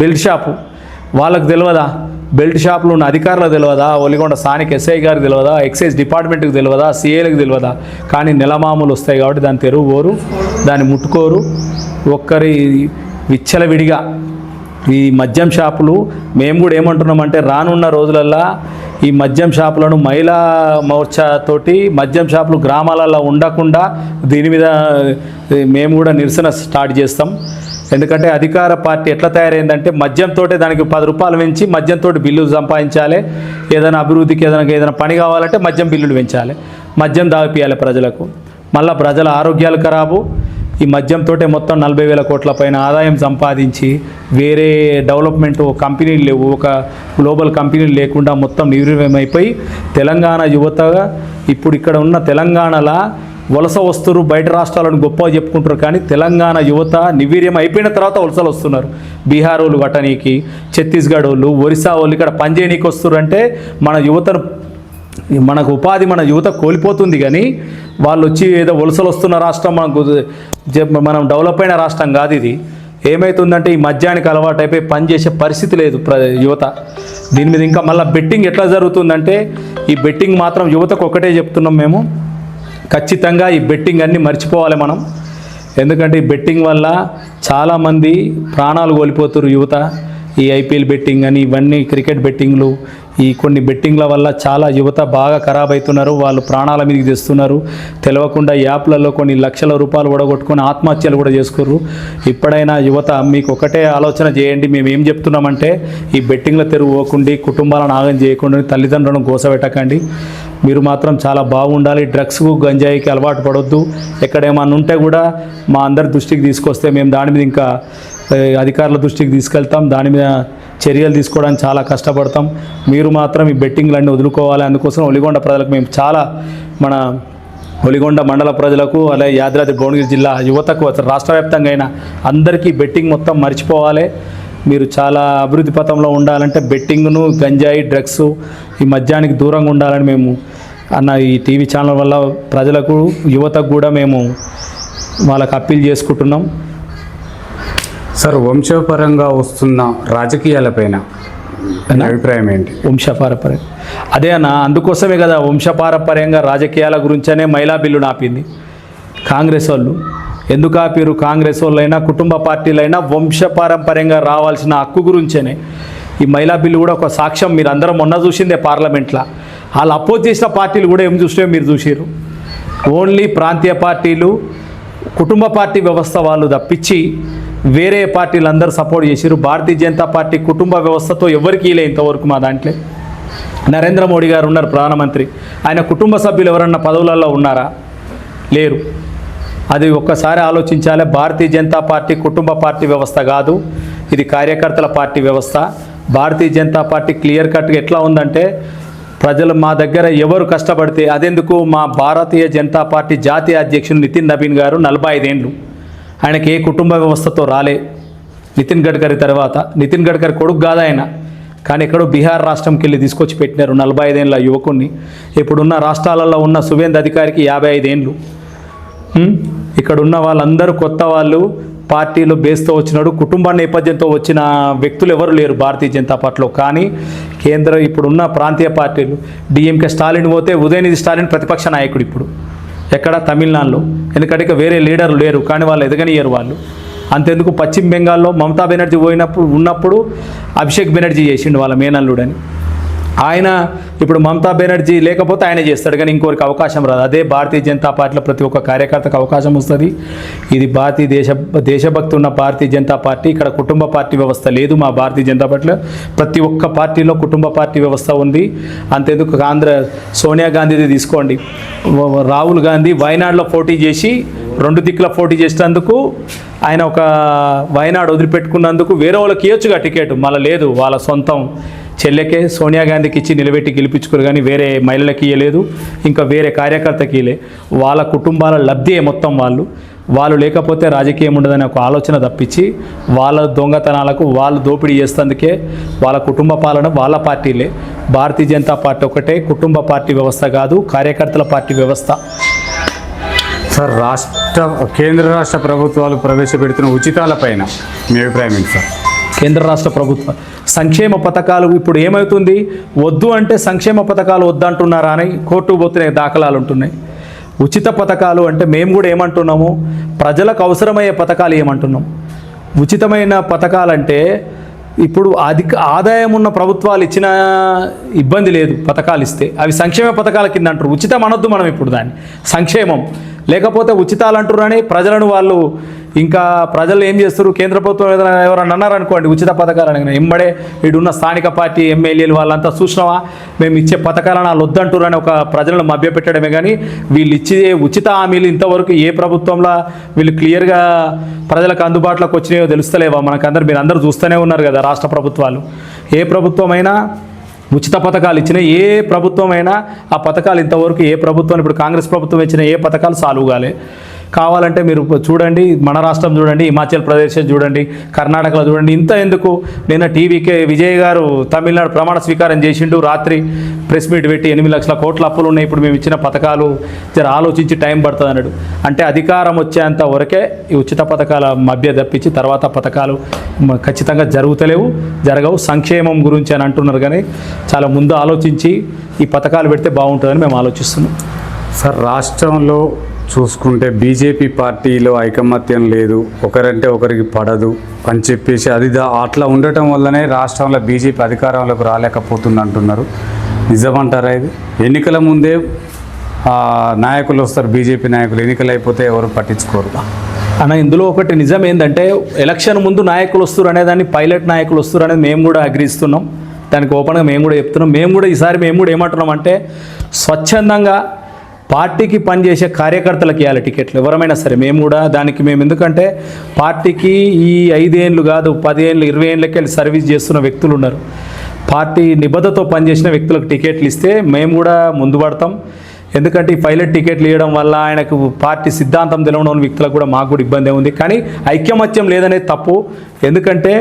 బెల్ట్ షాపు వాళ్ళకు తెలియదా? బెల్ట్ షాపులు ఉన్న అధికారులకు తెలియదా? ఒలిగొండ స్థానిక ఎస్ఐ గారికి తెలియదా? ఎక్సైజ్ డిపార్ట్మెంట్కి తెలియదా? సిఐలకు తెలియదా? కానీ నెలమామూలు వస్తాయి కాబట్టి దాన్ని తెరువు పోరు, దాన్ని ముట్టుకోరు. ఒక్కరి విచ్చలవిడిగా ఈ మద్యం షాపులు మేము కూడా ఏమంటున్నామంటే రానున్న రోజులల్లో ఈ మద్యం షాపులను మహిళా మోర్చా తోటి మద్యం షాపులు గ్రామాలలో ఉండకుండా దీని మీద మేము కూడా నిరసన స్టార్ట్ చేస్తాం. ఎందుకంటే అధికార పార్టీ ఎట్లా తయారైందంటే మద్యంతో దానికి 10 రూపాయలు పెంచి మద్యంతో బిల్లులు సంపాదించాలి. ఏదైనా అభివృద్ధికి ఏదైనా పని కావాలంటే మద్యం బిల్లులు పెంచాలి, మద్యం దాగిపియాలి ప్రజలకు. మళ్ళీ ప్రజల ఆరోగ్యాలు ఖరాబు. ఈ మద్యంతో మొత్తం 40,000 కోట్ల పైన ఆదాయం సంపాదించి వేరే డెవలప్మెంట్ కంపెనీలు లేవు, ఒక గ్లోబల్ కంపెనీలు లేకుండా మొత్తం నిర్వీర్యమైపోయి తెలంగాణ యువత ఇప్పుడు ఇక్కడ ఉన్న తెలంగాణలో వలస వస్తున్నారు. బయట రాష్ట్రాలను గొప్పగా చెప్పుకుంటారు కానీ తెలంగాణ యువత నిర్వీర్యం అయిపోయిన తర్వాత వలసలు వస్తున్నారు. బీహార్ వాళ్ళు గట్టనీకి, ఛత్తీస్గఢ్ వాళ్ళు, ఒరిస్సా వాళ్ళు ఇక్కడ పనిచేయనీకి వస్తున్నారు. అంటే మన యువతను మనకు ఉపాధి మన యువత కోల్పోతుంది. కానీ వాళ్ళు వచ్చి ఏదో వలసలు వస్తున్న రాష్ట్రం మనం డెవలప్ అయిన రాష్ట్రం కాదు ఇది. ఏమవుతుందంటే ఈ మద్యానికి అలవాటు అయిపోయి పనిచేసే పరిస్థితి లేదు యువత. దీని మీద ఇంకా మళ్ళీ బెట్టింగ్ ఎట్లా జరుగుతుందంటే ఈ బెట్టింగ్ మాత్రం యువతకు ఒకటే చెప్తున్నాం మేము, ఖచ్చితంగా ఈ బెట్టింగ్ అన్నీ మర్చిపోవాలి మనం. ఎందుకంటే ఈ బెట్టింగ్ వల్ల చాలామంది ప్రాణాలు కోల్పోతున్నారు యువత. ఈ ఐపీఎల్ బెట్టింగ్ అని ఇవన్నీ క్రికెట్ బెట్టింగ్లు, ఈ కొన్ని బెట్టింగ్ల వల్ల చాలా యువత బాగా ఖరాబ్ అవుతున్నారు. వాళ్ళు ప్రాణాల మీదకి తెస్తున్నారు. తెలియకుండా యాప్లలో కొన్ని లక్షల రూపాయలు ఓడగొట్టుకొని ఆత్మహత్యలు కూడా చేసుకుర్రు. ఇప్పుడైనా యువత మీకు ఒకటే ఆలోచన చేయండి. మేము ఏం చెప్తున్నామంటే ఈ బెట్టింగ్ల తెరువు పోకుండా, కుటుంబాలను ఆగం చేయకుండా, తల్లిదండ్రులను గోసపెట్టకండి. మీరు మాత్రం చాలా బాగుండాలి. డ్రగ్స్కు గంజాయికి అలవాటు పడొద్దు. ఎక్కడేమన్నా ఉంటే కూడా మా అందరి దృష్టికి తీసుకొస్తే మేము దాని మీద ఇంకా అధికారుల దృష్టికి తీసుకెళ్తాం. దాని మీద చర్యలు తీసుకోవడానికి చాలా కష్టపడతాం. మీరు మాత్రం ఈ బెట్టింగ్లన్నీ వదులుకోవాలి. అందుకోసం ఒలిగొండ ప్రజలకు మేము చాలా మన ఒలిగొండ మండల ప్రజలకు అలాగే యాదాద్రి భువనగిరి జిల్లా యువతకు రాష్ట్ర వ్యాప్తంగా అయినా అందరికీ బెట్టింగ్ మొత్తం మర్చిపోవాలి. మీరు చాలా అభివృద్ధి పథంలో ఉండాలంటే బెట్టింగ్ను, గంజాయి, డ్రగ్స్, ఈ మద్యానికి దూరంగా ఉండాలని మేము అన్న ఈ టీవీ ఛానల్ వల్ల ప్రజలకు, యువతకు కూడా మేము వాళ్ళకి అప్పీల్ చేసుకుంటున్నాం. సార్, వంశపరంగా వస్తున్న రాజకీయాలపైన అభిప్రాయం ఏంటి? వంశపారపర్యం అదే అన్న, అందుకోసమే కదా వంశపారపర్యంగా రాజకీయాల గురించనే మహిళా బిల్లు ఆపింది కాంగ్రెస్ వాళ్ళు. ఎందుకు ఆపిరు? కాంగ్రెస్ వాళ్ళైనా కుటుంబ పార్టీలైనా వంశపారంపర్యంగా రావాల్సిన హక్కు గురించేనే. ఈ మహిళా బిల్లు కూడా ఒక సాక్ష్యం. మీరు అందరం మొన్న చూసిందే పార్లమెంట్లో. వాళ్ళు అపోజ్ చేసిన పార్టీలు కూడా ఏం చూసినా మీరు చూసారు. ఓన్లీ ప్రాంతీయ పార్టీలు, కుటుంబ పార్టీ వ్యవస్థ వాళ్ళు తప్పించి వేరే పార్టీలు అందరూ సపోర్ట్ చేశారు. భారతీయ జనతా పార్టీ కుటుంబ వ్యవస్థతో ఎవరికి లే ఇంతవరకు మా దాంట్లో. నరేంద్ర మోడీ గారు ఉన్నారు ప్రధానమంత్రి, ఆయన కుటుంబ సభ్యులు ఎవరన్నా పదవులలో ఉన్నారా? లేరు. అది ఒక్కసారి ఆలోచించాలి. భారతీయ జనతా పార్టీ కుటుంబ పార్టీ వ్యవస్థ కాదు, ఇది కార్యకర్తల పార్టీ వ్యవస్థ. భారతీయ జనతా పార్టీ క్లియర్ కట్గా ఎట్లా ఉందంటే, ప్రజలు మా దగ్గర ఎవరు కష్టపడితే అదెందుకు. మా భారతీయ జనతా పార్టీ జాతీయ అధ్యక్షుడు నితిన్ నవీన్ గారు 45 ఏళ్ళు, ఆయనకి ఏ కుటుంబ వ్యవస్థతో రాలే. నితిన్ గడ్కరీ తర్వాత, నితిన్ గడ్కరీ కొడుకు కాదు ఆయన, కానీ ఎక్కడో బీహార్ రాష్ట్రంకి వెళ్ళి తీసుకొచ్చి పెట్టినారు 45 ఏళ్ళ యువకుడిని. ఇప్పుడున్న రాష్ట్రాలలో ఉన్న సువేంద్ర అధికారికి 55 ఏళ్ళు. ఇక్కడ ఉన్న వాళ్ళందరూ కొత్త వాళ్ళు, పార్టీలో బేస్తో వచ్చినాడు, కుటుంబ నేపథ్యంతో వచ్చిన వ్యక్తులు ఎవరు లేరు భారతీయ జనతా పార్టీలో. కానీ కేంద్ర ఇప్పుడున్న ప్రాంతీయ పార్టీలు, డిఎంకే స్టాలిన్ పోతే ఉదయనిధి స్టాలిన్ ప్రతిపక్ష నాయకుడు ఇప్పుడు ఎక్కడ తమిళనాడులో. ఎందుకంటే ఇక వేరే లీడర్లు లేరు, కానీ వాళ్ళు ఎదగనియరు వాళ్ళు. అంతెందుకు పశ్చిమ బెంగాల్లో మమతా బెనర్జీ ఉన్నప్పుడు అభిషేక్ బెనర్జీ చేసిండు వాళ్ళ మేనల్లుడని. ఆయన ఇప్పుడు మమతా బెనర్జీ లేకపోతే ఆయన చేస్తాడు, కానీ ఇంకోరికి అవకాశం రాదు. అదే భారతీయ జనతా పార్టీలో ప్రతి ఒక్క కార్యకర్తకు అవకాశం వస్తుంది. ఇది దేశభక్తి ఉన్న భారతీయ జనతా పార్టీ. ఇక్కడ కుటుంబ పార్టీ వ్యవస్థ లేదు మా భారతీయ జనతా పార్టీలో. ప్రతి ఒక్క పార్టీలో కుటుంబ పార్టీ వ్యవస్థ ఉంది. అంతెందుకు సోనియా గాంధీది తీసుకోండి, రాహుల్ గాంధీ వయనాడులో పోటీ చేసి 2 దిక్కుల పోటీ చేసినందుకు ఆయన ఒక వయనాడు వదిలిపెట్టుకున్నందుకు వేరే వాళ్ళకి ఇవ్వచ్చుగా టికెట్, మళ్ళీ లేదు, వాళ్ళ సొంతం చెల్లెకే సోనియా గాంధీకి ఇచ్చి నిలబెట్టి గెలిపించుకోరు, కానీ వేరే మహిళలకి ఇవ్వలేదు, ఇంకా వేరే కార్యకర్తకి ఇవ్వలే. వాళ్ళ కుటుంబాల లబ్ధియే మొత్తం వాళ్ళు లేకపోతే రాజకీయం ఉండదనే ఒక ఆలోచన తప్పించి వాళ్ళ దొంగతనాలకు వాళ్ళు దోపిడీ చేస్తేందుకే వాళ్ళ కుటుంబ పాలన వాళ్ళ పార్టీలే. భారతీయ జనతా పార్టీ ఒకటే కుటుంబ పార్టీ వ్యవస్థ కాదు, కార్యకర్తల పార్టీ వ్యవస్థ. సార్, కేంద్ర రాష్ట్ర ప్రభుత్వాలు ప్రవేశపెడుతున్న ఉచితాలపైన మీ అభిప్రాయం ఏంటి సార్? కేంద్ర రాష్ట్ర ప్రభుత్వం సంక్షేమ పథకాలు ఇప్పుడు ఏమవుతుంది, వద్దు అంటే సంక్షేమ పథకాలు వద్దంటున్నారా అని కోర్టు పోతున్న దాఖలాలు ఉంటున్నాయి. ఉచిత పథకాలు అంటే మేము కూడా ఏమంటున్నాము, ప్రజలకు అవసరమయ్యే పథకాలు ఏమంటున్నాం. ఉచితమైన పథకాలంటే ఇప్పుడు అధిక ఆదాయం ఉన్న ప్రభుత్వాలు ఇచ్చిన ఇబ్బంది లేదు, పథకాలు ఇస్తే అవి సంక్షేమ పథకాల కింద అంటారు. ఉచితం అనొద్దు మనం ఇప్పుడు దాన్ని, సంక్షేమం. లేకపోతే ఉచితాలు అంటున్నారని ప్రజలను వాళ్ళు ఇంకా ప్రజలు ఏం చేస్తారు, కేంద్ర ప్రభుత్వం ఎవరన్నా అన్నారనుకోండి ఉచిత పథకాలు అని, ఎంబడే వీడున్న స్థానిక పార్టీ ఎమ్మెల్యేలు వాళ్ళంతా చూసినావా మేము ఇచ్చే పథకాలను వాళ్ళు వద్దంటున్నారని ఒక ప్రజలను మభ్యపెట్టడమే. కానీ వీళ్ళు ఇచ్చే ఉచిత హామీలు ఇంతవరకు ఏ ప్రభుత్వంలో వీళ్ళు క్లియర్గా ప్రజలకు అందుబాటులోకి వచ్చినాయో తెలుస్తలేవా మనకందరూ? మీరు అందరూ చూస్తూనే ఉన్నారు కదా, రాష్ట్ర ప్రభుత్వాలు ఏ ప్రభుత్వమైనా ఉచిత పథకాలు ఇచ్చిన, ఏ ప్రభుత్వమైనా ఆ పథకాలు ఇంతవరకు ఏ ప్రభుత్వం, ఇప్పుడు కాంగ్రెస్ ప్రభుత్వం ఇచ్చిన ఏ పథకాలు సాల్వ్ కాలే. కావాలంటే మీరు చూడండి, మన రాష్ట్రం చూడండి, హిమాచల్ ప్రదేశ్ చూడండి, కర్ణాటకలో చూడండి. ఇంత ఎందుకు, నిన్న టీవీకే విజయ్ గారు తమిళనాడు ప్రమాణ స్వీకారం చేసిండు, రాత్రి ప్రెస్ మీట్ పెట్టి 8 లక్షల కోట్ల అప్పులు ఉన్నాయి, ఇప్పుడు మేము ఇచ్చిన పథకాలు జర ఆలోచించి టైం పడుతుంది అన్నాడు. అంటే అధికారం వచ్చేంత వరకే ఈ ఉచిత పథకాల మధ్య తప్పించి తర్వాత పథకాలు ఖచ్చితంగా జరగవు. సంక్షేమం గురించి అని అంటున్నారు, కానీ చాలా ముందు ఆలోచించి ఈ పథకాలు పెడితే బాగుంటుందని మేము ఆలోచిస్తున్నాం. సార్, రాష్ట్రంలో చూసుకుంటే బీజేపీ పార్టీలో ఐకమత్యం లేదు, ఒకరంటే ఒకరికి పడదు అని చెప్పేసి అట్లా ఉండటం వల్లనే రాష్ట్రంలో బీజేపీ అధికారంలోకి రాలేకపోతుంది అంటున్నారు. నిజమంటారా ఇది? ఎన్నికల ముందే నాయకులు వస్తారు, బీజేపీ నాయకులు, ఎన్నికలు అయిపోతే ఎవరు పట్టించుకోరు అన్న. ఇందులో ఒకటి నిజం ఏంటంటే, ఎలక్షన్ ముందు నాయకులు వస్తారు అనేదాన్ని, పైలట్ నాయకులు వస్తారు అనేది మేము కూడా అగ్రిస్తున్నాం. దానికి ఓపెన్గా మేము కూడా చెప్తున్నాం. ఈసారి మేము కూడా ఏమంటున్నాం అంటే, స్వచ్ఛందంగా పార్టీకి పనిచేసే కార్యకర్తలకు ఇవ్వాలి టికెట్లు ఎవరమైనా సరే. మేము ఎందుకంటే పార్టీకి ఈ 5 ఏళ్ళు కాదు 10 ఏళ్ళు 20 ఏళ్ళకి వెళ్ళి సర్వీస్ చేస్తున్న వ్యక్తులు ఉన్నారు. పార్టీ నిబద్ధతతో పనిచేసిన వ్యక్తులకు టికెట్లు ఇస్తే మేము కూడా ముందు పడతాం. ఎందుకంటే ఈ పైలట్ టికెట్లు ఇవ్వడం వల్ల ఆయనకు పార్టీ సిద్ధాంతం తెలియని వ్యక్తులకు కూడా మాకు కూడా ఇబ్బంది ఉంది. కానీ ఐకమత్యం లేదనేది తప్పు. ఎందుకంటే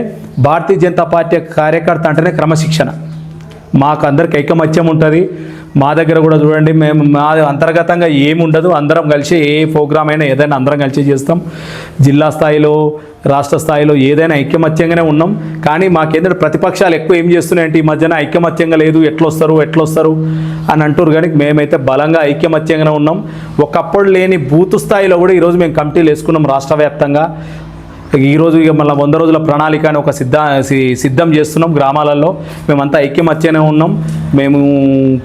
భారతీయ జనతా పార్టీ కార్యకర్త అంటేనే క్రమశిక్షణ. మాకు అందరికి ఐకమత్యం ఉంటుంది. మా దగ్గర కూడా చూడండి, మా అంతర్గతంగా ఏముండదు, అందరం కలిసి ఏ ప్రోగ్రామ్ అయినా ఏదైనా అందరం కలిసి చేస్తాం. జిల్లా స్థాయిలో రాష్ట్ర స్థాయిలో ఏదైనా ఐకమత్యంగానే ఉన్నాం. కానీ మాకేంటంటే ప్రతిపక్షాలు ఎక్కువ ఏం చేస్తున్నాయంటే ఈ మధ్యన ఐకమత్యంగా లేదు, ఎట్లొస్తారు అని అంటారు. కానీ మేమైతే బలంగా ఐకమత్యంగానే ఉన్నాం. ఒకప్పుడు లేని బూత్ స్థాయిలో కూడా ఈరోజు మేము కమిటీలు వేసుకున్నాం రాష్ట్ర వ్యాప్తంగా. ఈరోజు ఇక మళ్ళీ 100 రోజుల ప్రణాళిక అని ఒక సిద్ధం చేస్తున్నాం. గ్రామాలలో మేమంతా ఐక్యమత్యనే ఉన్నాం. మేము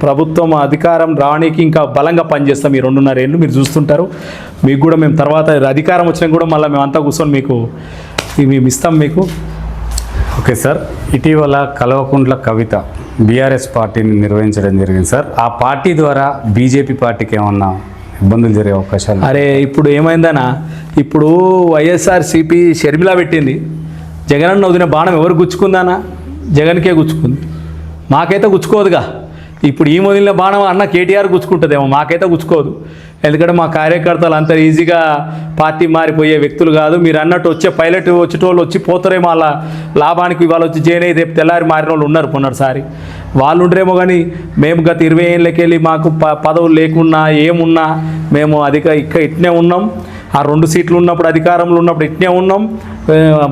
ప్రభుత్వం అధికారం రావడానికి ఇంకా బలంగా పనిచేస్తాం. ఈ 2.5 ఏళ్ళు మీరు చూస్తుంటారు. మీకు కూడా మేము తర్వాత అధికారం వచ్చినా కూడా మళ్ళీ మేమంతా కూర్చొని మీకు మేము ఇస్తాం మీకు. ఓకే సార్, ఇటీవల కల్వకుంట్ల కవిత బీఆర్ఎస్ పార్టీని నిర్వహించడం జరిగింది సార్. ఆ పార్టీ ద్వారా బీజేపీ పార్టీకి ఏమన్నా ఇబ్బందులు జరిగే అవకాశాలు? అరే ఇప్పుడు ఏమైందనా, ఇప్పుడు వైఎస్ఆర్సీపీ షర్మిల పెట్టింది. జగనన్న వదిన బాణం ఎవరు గుచ్చుకుందానా? జగన్కే గుచ్చుకుంది, మాకైతే గుచ్చుకోదుగా. ఇప్పుడు ఈ వదిలిన బాణం అన్న కేటీఆర్ గుచ్చుకుంటుందేమో, మాకైతే గుచ్చుకోదు. ఎందుకంటే మా కార్యకర్తలు అంత ఈజీగా పార్టీ మారిపోయే వ్యక్తులు కాదు. మీరు అన్నట్టు వచ్చే పైలట్ వచ్చేటోళ్ళు వచ్చి పోతారేమో, అలా లాభానికి ఇవాళ వచ్చి జైన్ అయితే రేపు తెల్లారి మారిన వాళ్ళు ఉన్నారు కొన్నసారి. వాళ్ళు ఉండరేమో, కానీ మేము గత 20 ఏళ్ళకి వెళ్ళి మాకు పదవులు లేకున్నా ఏమున్నా మేము ఇట్నే ఉన్నాం. ఆ 2 సీట్లు ఉన్నప్పుడు అధికారంలో ఉన్నప్పుడు ఇట్నే ఉన్నాం.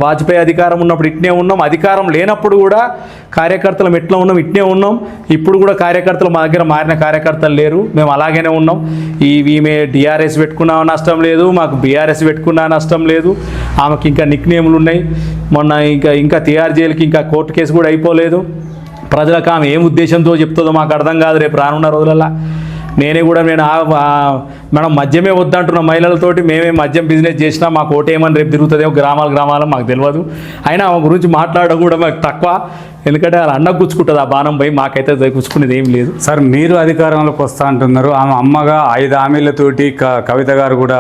వాజ్పేయి అధికారం ఉన్నప్పుడు ఇట్నే ఉన్నాం. అధికారం లేనప్పుడు కూడా కార్యకర్తలు ఎట్లా ఉన్నాం ఇట్నే ఉన్నాం. ఇప్పుడు కూడా కార్యకర్తలు మా దగ్గర మారిన కార్యకర్తలు లేరు, మేము అలాగనే ఉన్నాం. ఈమె టీఆర్ఎస్ పెట్టుకున్నా నష్టం లేదు, మాకు బీఆర్ఎస్ పెట్టుకున్నా నష్టం లేదు. ఆమెకి ఇంకా నిక్ నేములు ఉన్నాయి. మొన్న ఇంకా తిహార్ జైలుకి ఇంకా కోర్టు కేసు కూడా అయిపోలేదు. ప్రజలకు ఆమె ఏం ఉద్దేశంతో చెప్తుందో మాకు అర్థం కాదు. రేపు రానున్న రోజులలో నేను మనం మద్యమే వద్దంటున్న మహిళలతోటి మేమే మద్యం బిజినెస్ చేసినా మాకు ఓటేమని రేపు తిరుగుతుందేమో గ్రామాలు మాకు తెలియదు. అయినా ఆమె గురించి మాట్లాడడం కూడా మాకు తక్కువ. ఎందుకంటే అలా అన్న గుచ్చుకుంటుంది ఆ బాణం పోయి, మాకైతే గుచ్చుకునేది ఏం లేదు. సార్, మీరు అధికారంలోకి వస్తా అంటున్నారు. ఆమె అమ్మగా 5 హామీలతోటి కవిత గారు కూడా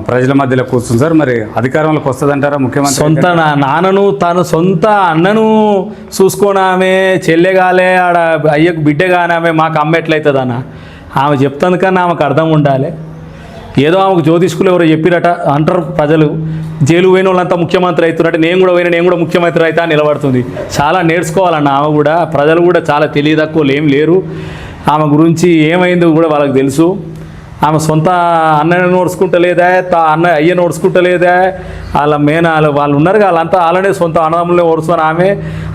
ప్రజల మధ్యలో కూర్చుంది సార్. మరి అధికారంలోకి వస్తుందంటారా ముఖ్యమంత్రి? సొంత నాన్నను తను సొంత అన్నను చూసుకొని ఆమె చెల్లెగాలే ఆడ అయ్యకు బిడ్డగానే మాకు అమ్మ ఎట్లయితుంది అన్న ఆమె చెప్తుంది. కానీ ఆమెకు అర్థం ఉండాలి. ఏదో ఆమెకు జ్యోతిష్కులు ఎవరో చెప్పిరట అంటారు ప్రజలు. జైలు పోయిన వాళ్ళంతా ముఖ్యమంత్రి అవుతున్నట్టు నేను కూడా ముఖ్యమంత్రి అవుతా నిలబడుతుంది. చాలా నేర్చుకోవాలన్న ఆమె కూడా. ప్రజలు కూడా చాలా తెలియదక్కువలు ఏం లేరు. ఆమె గురించి ఏమైందో కూడా వాళ్ళకి తెలుసు. ఆమె సొంత అన్నని నోడ్చుకుంటలేదా, అయ్య నోడ్చుకుంటలేదా, వాళ్ళు ఉన్నారు వాళ్ళంతా వాళ్ళనే సొంత అన్నదమ్ములనే ఓడుచుకొని ఆమె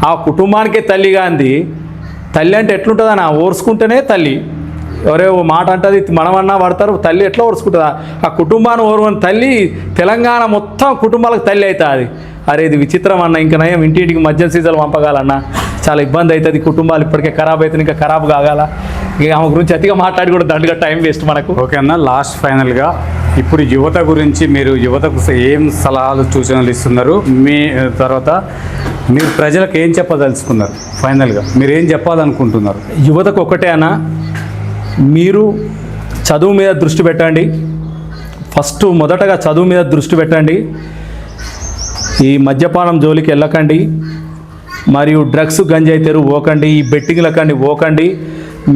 ఆ కుటుంబానికే తల్లిగా అంది. తల్లి అంటే ఎట్లుంటుంది అని ఓర్చుకుంటేనే తల్లి. ఎవరే ఓ మాట అంటుంది, మనమన్నా పడతారు. తల్లి ఎట్లా ఓర్చుకుంటుందా? ఆ కుటుంబాన్ని ఓర్వని తల్లి తెలంగాణ మొత్తం కుటుంబాలకు తల్లి అవుతుంది. అరే ఇది విచిత్రం అన్న. ఇంకా నయం ఇంటింటికి మద్యం సీజన్లు పంపగాలన్నా చాలా ఇబ్బంది అవుతుంది. కుటుంబాలు ఇప్పటికే ఖరాబ్ అవుతుంది, ఇంకా ఖరాబ్ కాగాల. ఇక ఆమె గురించి అతిగా మాట్లాడి కూడా దండుగా టైం వేస్ట్ మనకు. ఓకే అన్న, లాస్ట్ ఫైనల్గా ఇప్పుడు యువత గురించి మీరు యువతకు ఏం సలహాలు సూచనలు ఇస్తున్నారు? మీ తర్వాత మీరు ప్రజలకు ఏం చెప్పదలుచుకున్నారు? ఫైనల్గా మీరు ఏం చెప్పాలనుకుంటున్నారు? యువతకు ఒకటే అన్న, మీరు చదువు మీద దృష్టి పెట్టండి. మొదటగా చదువు మీద దృష్టి పెట్టండి. ఈ మద్యపానం జోలికి వెళ్ళకండి, మరియు డ్రగ్స్ గంజాయి తెరువు పోకండి, ఈ బెట్టింగ్లకండి పోకండి.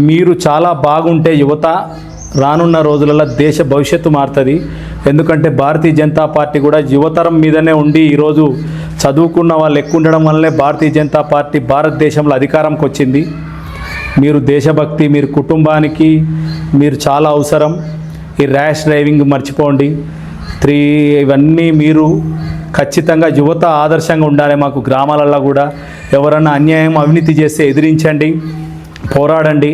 మీరు చాలా బాగుంటే యువత రానున్న రోజులలో దేశ భవిష్యత్తు మారుతుంది. ఎందుకంటే భారతీయ జనతా పార్టీ కూడా యువతరం మీదనే ఉండి ఈరోజు చదువుకున్న వాళ్ళు ఎక్కువ ఉండడం వల్లనే భారతీయ జనతా పార్టీ భారతదేశంలో అధికారంకి వచ్చింది. మీరు దేశభక్తి, మీరు కుటుంబానికి మీరు చాలా అవసరం. ఈ ర్యాష్ డ్రైవింగ్ మర్చిపోండి. ఇవన్నీ మీరు ఖచ్చితంగా యువత ఆదర్శంగా ఉండాలి. మాకు గ్రామాలలో కూడా ఎవరన్నా అన్యాయం అవినీతి చేస్తే ఎదిరించండి, పోరాడండి.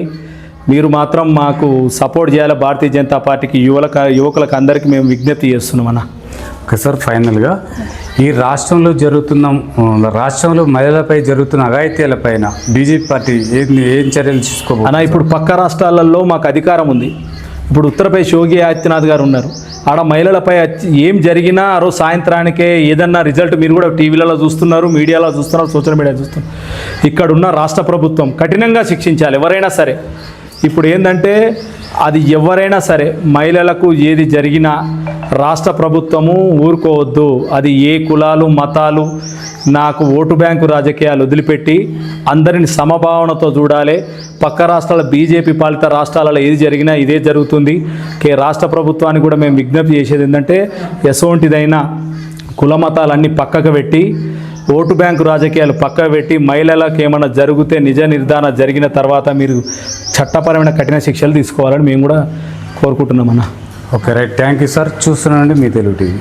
మీరు మాత్రం మాకు సపోర్ట్ చేయాలి. భారతీయ జనతా పార్టీకి యువకులకు అందరికీ మేము విజ్ఞప్తి చేస్తున్నాం అన్న. ఓకే సార్, ఫైనల్గా ఈ రాష్ట్రంలో మహిళలపై జరుగుతున్న అఘాయిత్యాలపైన బీజేపీ పార్టీ ఏం చర్యలు తీసుకోవాలి అన్న? ఇప్పుడు పక్క రాష్ట్రాలలో మాకు అధికారం ఉంది. ఇప్పుడు ఉత్తరప్రదేశ్ యోగి ఆదిత్యనాథ్ గారు ఉన్నారు. ఆడ మహిళలపై ఏం జరిగినా ఆ రోజు సాయంత్రానికే ఏదన్నా రిజల్ట్ మీరు కూడా టీవీలలో చూస్తున్నారు, మీడియాలో చూస్తున్నారు, సోషల్ మీడియా చూస్తున్నారు. ఇక్కడున్న రాష్ట్ర ప్రభుత్వం కఠినంగా శిక్షించాలి ఎవరైనా సరే. ఇప్పుడు ఏంటంటే అది ఎవరైనా సరే మహిళలకు ఏది జరిగినా రాష్ట్ర ప్రభుత్వము ఊరుకోవద్దు. అది ఏ కులాలు మతాలు నాకు ఓటు బ్యాంకు రాజకీయాలు వదిలిపెట్టి అందరిని సమభావనతో చూడాలి. పక్క రాష్ట్రాల బీజేపీ పాలిత రాష్ట్రాలలో ఏది జరిగినా ఇదే జరుగుతుంది. రాష్ట్ర ప్రభుత్వానికి కూడా మేము విజ్ఞప్తి చేసేది ఏంటంటే ఎసోంటిదైనా కుల మతాలన్నీ పక్కకు పెట్టి ఓటు బ్యాంకు రాజకీయాలు పక్కకు పెట్టి మహిళలకు ఏమైనా జరిగితే నిజ నిర్ధారణ జరిగిన తర్వాత మీరు చట్టపరమైన కఠిన శిక్షలు తీసుకోవాలని మేము కూడా కోరుకుంటున్నామన్నా. Okay right, thank you sir. చూస్తున్నానండి మీ తెలుగు టీవీ.